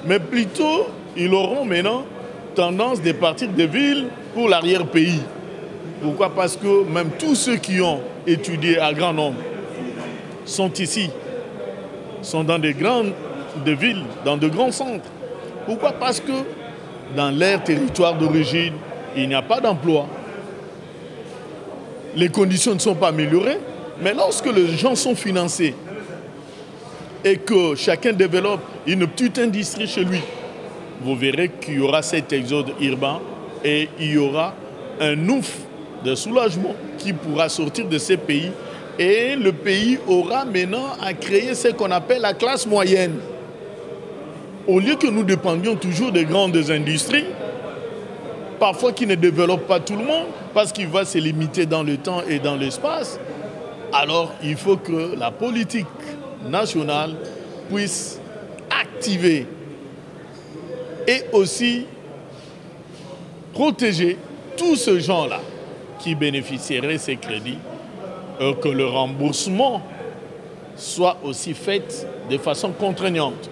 mais plutôt ils auront maintenant tendance de partir des villes pour l'arrière-pays. Pourquoi? Parce que même tous ceux qui ont étudié à grand nombre sont ici, sont dans des grandes villes, dans de grands centres. Pourquoi? Parce que dans leur territoire d'origine, il n'y a pas d'emploi. Les conditions ne sont pas améliorées, mais lorsque les gens sont financés et que chacun développe une petite industrie chez lui, vous verrez qu'il y aura cet exode urbain et il y aura un ouf de soulagement qui pourra sortir de ces pays et le pays aura maintenant à créer ce qu'on appelle la classe moyenne. Au lieu que nous dépendions toujours des grandes industries, parfois qui ne développent pas tout le monde, parce qu'il va se limiter dans le temps et dans l'espace, alors il faut que la politique nationale puisse activer et aussi protéger tous ces gens-là qui bénéficieraient de ces crédits, que le remboursement soit aussi fait de façon contraignante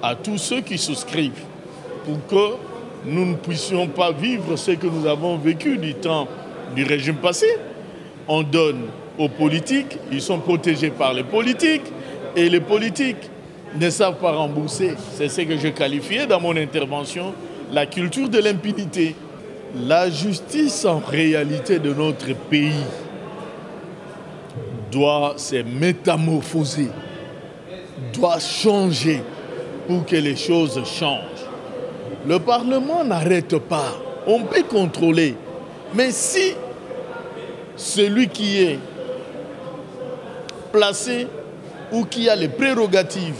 à tous ceux qui souscrivent pour que nous ne puissions pas vivre ce que nous avons vécu du temps du régime passé. On donne aux politiques, ils sont protégés par les politiques et les politiques ne savent pas rembourser. C'est ce que je qualifiais dans mon intervention, la culture de l'impunité. La justice en réalité de notre pays doit se métamorphoser, doit changer pour que les choses changent. Le Parlement n'arrête pas, on peut contrôler, mais si celui qui est placé ou qui a les prérogatives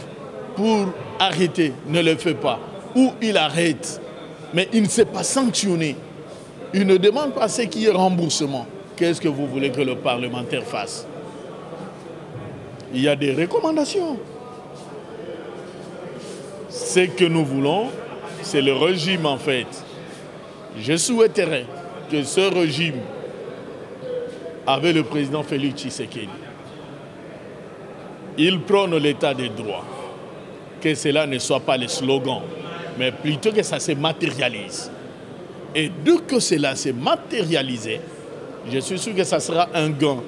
pour arrêter ne le fait pas, ou il arrête, mais il ne sait pas sanctionner, il ne demande pas ce qui est remboursement, qu'est-ce que vous voulez que le parlementaire fasse? Il y a des recommandations. Ce que nous voulons, c'est le régime en fait. Je souhaiterais que ce régime, avec le président Félix Tshisekedi, il prône l'état des droits, que cela ne soit pas le slogan, mais plutôt que ça se matérialise. Et dès que cela s'est matérialisé, je suis sûr que ça sera un gain,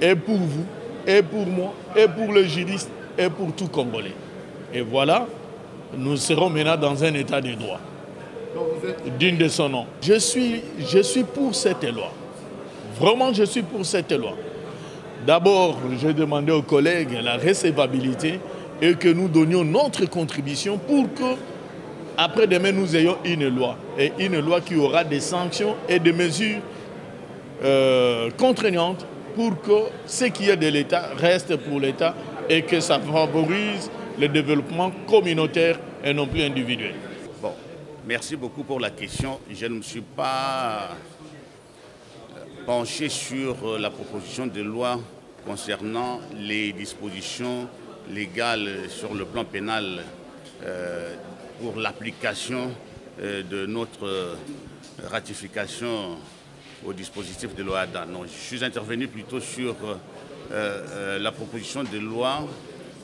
et pour vous, et pour moi, et pour le juriste, et pour tout Congolais. Et voilà, nous serons maintenant dans un état de droit, digne de son nom. Je suis pour cette loi. Vraiment, je suis pour cette loi. D'abord, j'ai demandé aux collègues la recevabilité et que nous donnions notre contribution pour que, après-demain, nous ayons une loi. Et une loi qui aura des sanctions et des mesures contraignantes pour que ce qui est de l'État reste pour l'État et que ça favorise le développement communautaire et non plus individuel. Bon, merci beaucoup pour la question. Je ne me suis pas penché sur la proposition de loi concernant les dispositions légales sur le plan pénal pour l'application de notre ratification au dispositif de l'OADA. Non, je suis intervenu plutôt sur la proposition de loi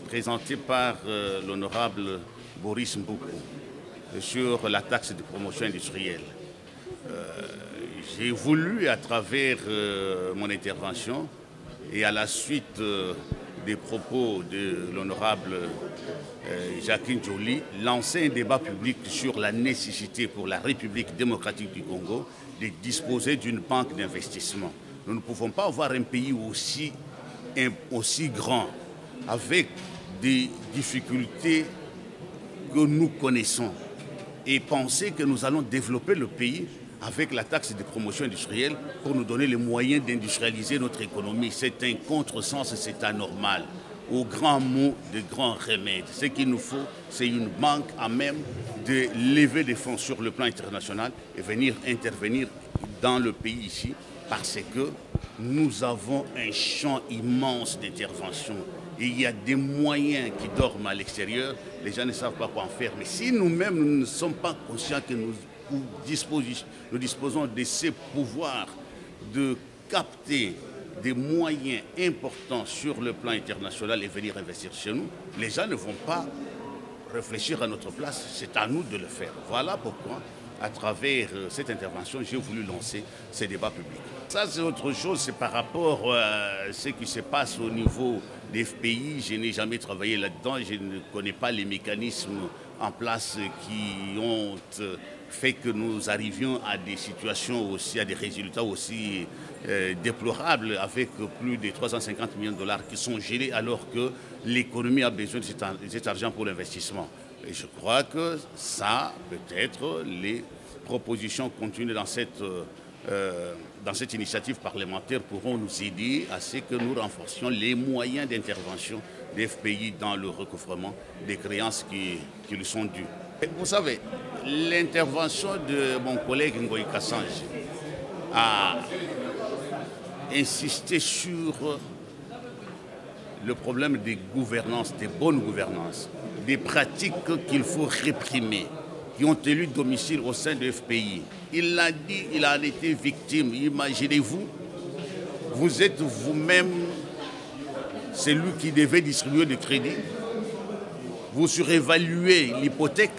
présentée par l'honorable Boris Mboukou sur la taxe de promotion industrielle. J'ai voulu, à travers mon intervention et à la suite des propos de l'honorable Jacqueline Joly, lancer un débat public sur la nécessité pour la République démocratique du Congo de disposer d'une banque d'investissement. Nous ne pouvons pas avoir un pays aussi grand, avec des difficultés que nous connaissons, et penser que nous allons développer le pays avec la taxe de promotion industrielle pour nous donner les moyens d'industrialiser notre économie. C'est un contresens, c'est anormal. Au grand mot de grands remèdes. Ce qu'il nous faut, c'est une banque à même de lever des fonds sur le plan international et venir intervenir dans le pays ici, parce que nous avons un champ immense d'intervention. Et il y a des moyens qui dorment à l'extérieur, les gens ne savent pas quoi en faire. Mais si nous-mêmes, nous ne sommes pas conscients que nous disposons de ces pouvoirs de capter des moyens importants sur le plan international et venir investir chez nous, les gens ne vont pas réfléchir à notre place, c'est à nous de le faire. Voilà pourquoi, à travers cette intervention, j'ai voulu lancer ces débats publics. Ça, c'est autre chose, c'est par rapport à ce qui se passe au niveau des FPI. Je n'ai jamais travaillé là-dedans, je ne connais pas les mécanismes en place qui ont fait que nous arrivions à des situations aussi, à des résultats aussi déplorables, avec plus de 350 millions de dollars qui sont gelés alors que l'économie a besoin de cet argent pour l'investissement. Et je crois que ça, peut-être, les propositions contenues dans cette initiative parlementaire pourront nous aider à ce que nous renforcions les moyens d'intervention des FPI dans le recouvrement des créances qui lui sont dues. Vous savez, l'intervention de mon collègue Ngoï Kassange a insisté sur le problème des gouvernances, des bonnes gouvernances, des pratiques qu'il faut réprimer, qui ont élu domicile au sein de FPI. Il l'a dit, il a été victime. Imaginez-vous, vous êtes vous-même celui qui devait distribuer le crédit. Vous surévaluez l'hypothèque,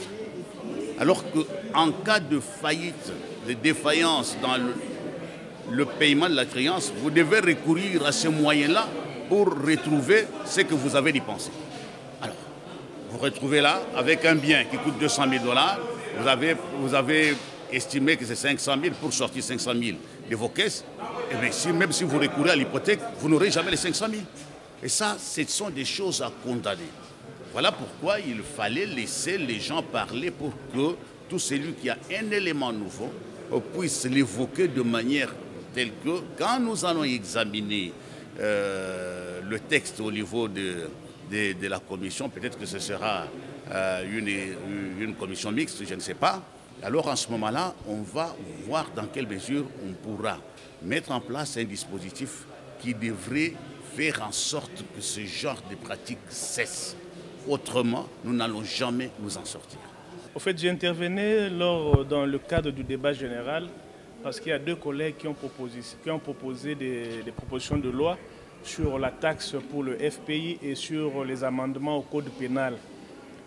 alors qu'en cas de faillite, de défaillance dans le paiement de la créance, vous devez recourir à ces moyens-là pour retrouver ce que vous avez dépensé. Alors, vous retrouvez là avec un bien qui coûte 200 000 $, vous avez estimé que c'est 500 000 pour sortir 500 000 de vos caisses, et bien même si vous recourez à l'hypothèque, vous n'aurez jamais les 500 000. Et ça, ce sont des choses à condamner. Voilà pourquoi il fallait laisser les gens parler pour que tout celui qui a un élément nouveau puisse l'évoquer de manière telle que quand nous allons examiner le texte au niveau de la commission, peut-être que ce sera une commission mixte, je ne sais pas. Alors en ce moment-là, on va voir dans quelle mesure on pourra mettre en place un dispositif qui devrait faire en sorte que ce genre de pratiques cesse. Autrement, nous n'allons jamais nous en sortir. En fait, j'intervenais dans le cadre du débat général parce qu'il y a deux collègues qui ont proposé des propositions de loi sur la taxe pour le FPI et sur les amendements au code pénal.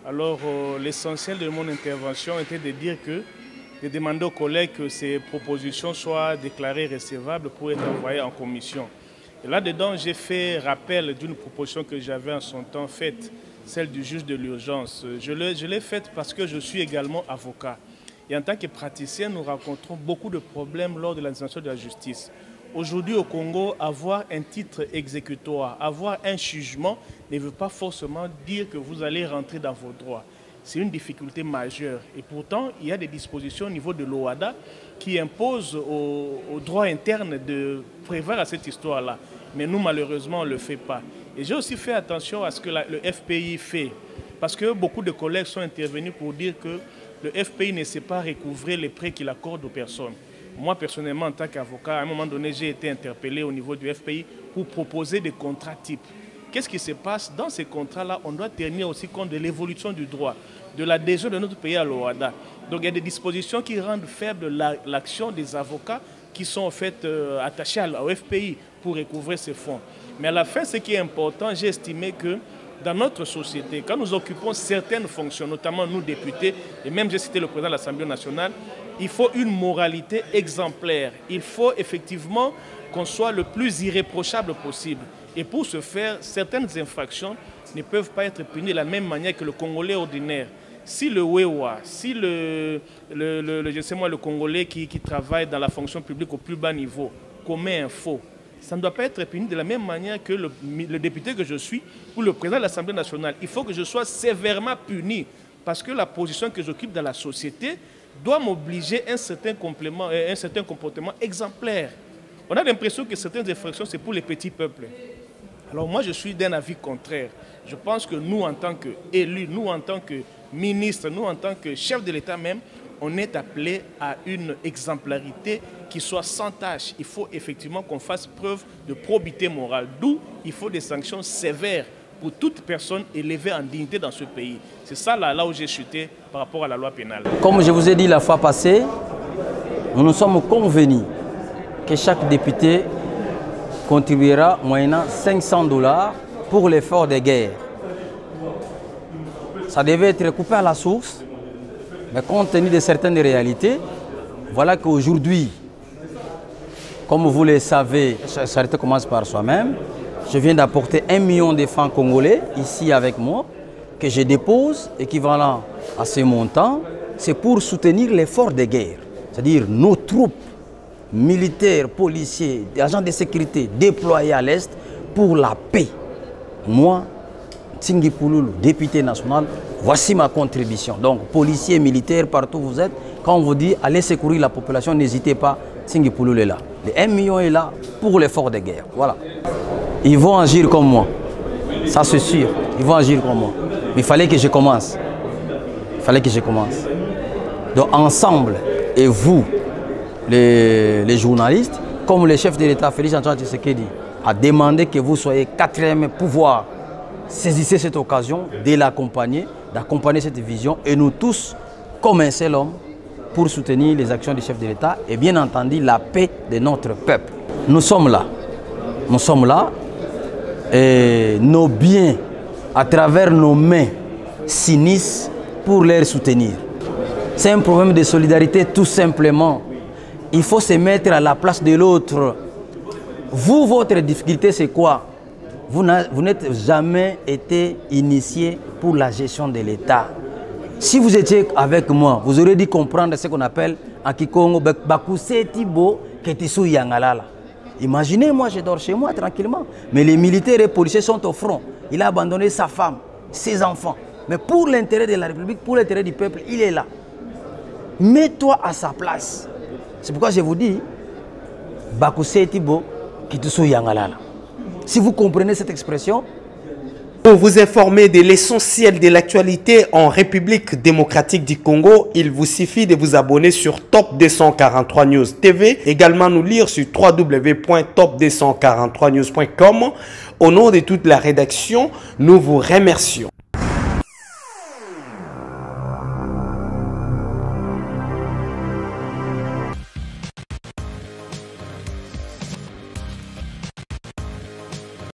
Alors, l'essentiel de mon intervention était de dire de demander aux collègues que ces propositions soient déclarées recevables pour être envoyées en commission. Et là-dedans, j'ai fait rappel d'une proposition que j'avais en son temps faite, celle du juge de l'urgence. Je l'ai faite parce que je suis également avocat. Et en tant que praticien, nous rencontrons beaucoup de problèmes lors de l'administration de la justice. Aujourd'hui au Congo, avoir un titre exécutoire, avoir un jugement ne veut pas forcément dire que vous allez rentrer dans vos droits. C'est une difficulté majeure. Et pourtant, il y a des dispositions au niveau de l'OADA qui imposent au droit interne de prévoir à cette histoire-là. Mais nous, malheureusement, on ne le fait pas. Et j'ai aussi fait attention à ce que le FPI fait. Parce que beaucoup de collègues sont intervenus pour dire que le FPI ne sait pas recouvrer les prêts qu'il accorde aux personnes. Moi, personnellement, en tant qu'avocat, à un moment donné, j'ai été interpellé au niveau du FPI pour proposer des contrats types. Qu'est-ce qui se passe? Dans ces contrats-là, on doit tenir aussi compte de l'évolution du droit, de l'adhésion de notre pays à l'OADA. Donc, il y a des dispositions qui rendent faible l'action des avocats qui sont en fait attachés au FPI pour recouvrer ces fonds. Mais à la fin, ce qui est important, j'ai estimé que dans notre société, quand nous occupons certaines fonctions, notamment nous députés, et même j'ai cité le président de l'Assemblée nationale, il faut une moralité exemplaire. Il faut effectivement qu'on soit le plus irréprochable possible. Et pour ce faire, certaines infractions ne peuvent pas être punies de la même manière que le Congolais ordinaire. Si le Wewa, si le Congolais qui travaille dans la fonction publique au plus bas niveau commet un faux, ça ne doit pas être puni de la même manière que le député que je suis ou le président de l'Assemblée nationale. Il faut que je sois sévèrement puni parce que la position que j'occupe dans la société doit m'obliger à un certain comportement exemplaire. On a l'impression que certaines infractions, c'est pour les petits peuples. Alors moi, je suis d'un avis contraire. Je pense que nous, en tant qu'élus, nous, en tant que ministres, nous, en tant que chefs de l'État même, on est appelé à une exemplarité qui soit sans tâche. Il faut effectivement qu'on fasse preuve de probité morale. D'où il faut des sanctions sévères pour toute personne élevée en dignité dans ce pays. C'est ça là où j'ai chuté par rapport à la loi pénale. Comme je vous ai dit la fois passée, nous nous sommes convenus que chaque député contribuera moyennant $500 pour l'effort de guerre. Ça devait être coupé à la source, mais compte tenu de certaines réalités, voilà qu'aujourd'hui, comme vous le savez, charité commence par soi-même, je viens d'apporter 1 million de francs congolais ici avec moi, que je dépose, équivalent à ce montant, c'est pour soutenir l'effort de guerre. C'est-à-dire nos troupes militaires, policiers, agents de sécurité déployés à l'Est pour la paix. Moi, Tsingi Pouloulou, député national, voici ma contribution. Donc, policiers, militaires, partout où vous êtes, quand on vous dit allez secourir la population, n'hésitez pas, Tsingi Pouloulou est là. Le 1 million est là pour l'effort de guerre. Voilà. Ils vont agir comme moi. Ça, c'est sûr. Ils vont agir comme moi. Mais il fallait que je commence. Il fallait que je commence. Donc, ensemble, et vous, les journalistes, comme le chef de l'État, Félix Antoine Tshisekedi, a demandé que vous soyez 4e pouvoir. Saisissez cette occasion de l'accompagner, d'accompagner cette vision et nous tous, comme un seul homme, pour soutenir les actions du chef de l'État et bien entendu la paix de notre peuple. Nous sommes là. Nous sommes là et nos biens, à travers nos mains, s'unissent pour les soutenir. C'est un problème de solidarité tout simplement. Il faut se mettre à la place de l'autre. Vous, votre difficulté, c'est quoi? Vous n'êtes jamais été initié pour la gestion de l'État. Si vous étiez avec moi, vous auriez dû comprendre ce qu'on appelle en Kikongo, Bakuse Tibo Ketisu Yangalala. Imaginez, moi je dors chez moi tranquillement, mais les militaires et policiers sont au front. Il a abandonné sa femme, ses enfants. Mais pour l'intérêt de la République, pour l'intérêt du peuple, il est là. Mets-toi à sa place. C'est pourquoi je vous dis, Bakuse Tibo Ketisu Yangalala. Si vous comprenez cette expression. Pour vous informer de l'essentiel de l'actualité en République démocratique du Congo, il vous suffit de vous abonner sur Top 243 News TV. Également nous lire sur www.top243news.com. Au nom de toute la rédaction, nous vous remercions.